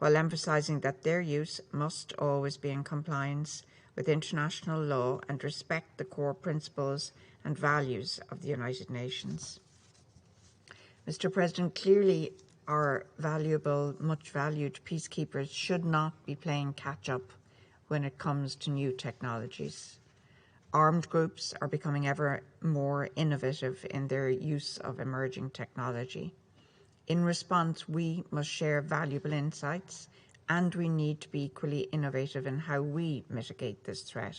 S5: while emphasising that their use must always be in compliance with international law and respect the core principles and values of the United Nations. Mr. President, clearly our much valued peacekeepers should not be playing catch-up when it comes to new technologies.
S15: Armed groups are becoming ever more innovative in their use of emerging technology. In response, we must share valuable insights, and we need to be equally innovative in how we mitigate this threat.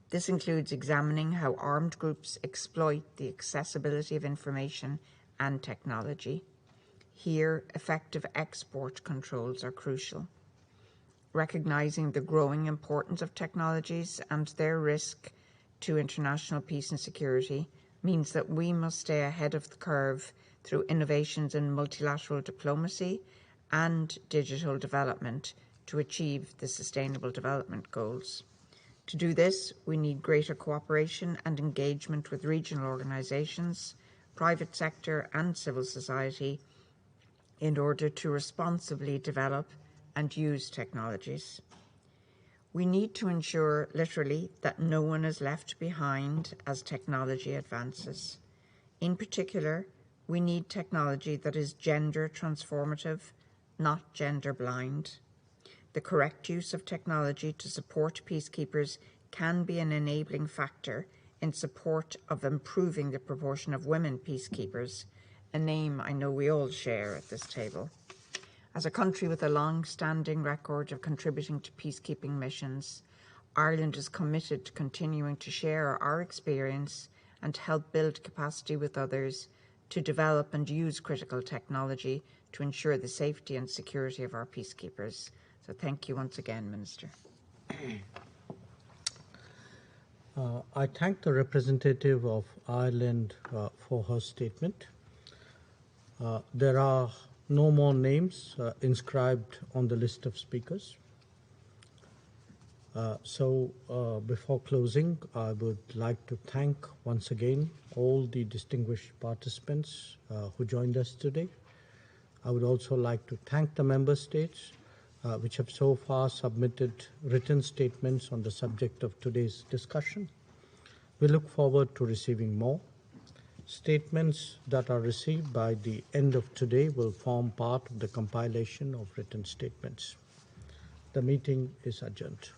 S15: This includes examining how armed groups exploit the accessibility of information and technology. Here, effective export controls are crucial. Recognizing the growing importance of technologies and their risk to international peace and security means that we must stay ahead of the curve through innovations in multilateral diplomacy and digital development to achieve the Sustainable Development Goals. To do this, we need greater cooperation and engagement with regional organisations, private sector and civil society in order to responsibly develop and use technologies. We need to ensure, literally, that no one is left behind as technology advances. In particular, we need technology that is gender transformative, not gender blind. The correct use of technology to support peacekeepers can be an enabling factor in support of improving the proportion of women peacekeepers, a name I know we all share at this table. As a country with a long-standing record of contributing to peacekeeping missions, Ireland is committed to continuing to share our experience and help build capacity with others to develop and use critical technology to ensure the safety and security of our peacekeepers. So thank you once again, Minister.
S1: I thank the representative of Ireland for her statement. There are no more names inscribed on the list of speakers. Before closing, I would like to thank once again all the distinguished participants who joined us today. I would also like to thank the member states which have so far submitted written statements on the subject of today's discussion. We look forward to receiving more. Statements that are received by the end of today will form part of the compilation of written statements. The meeting is adjourned.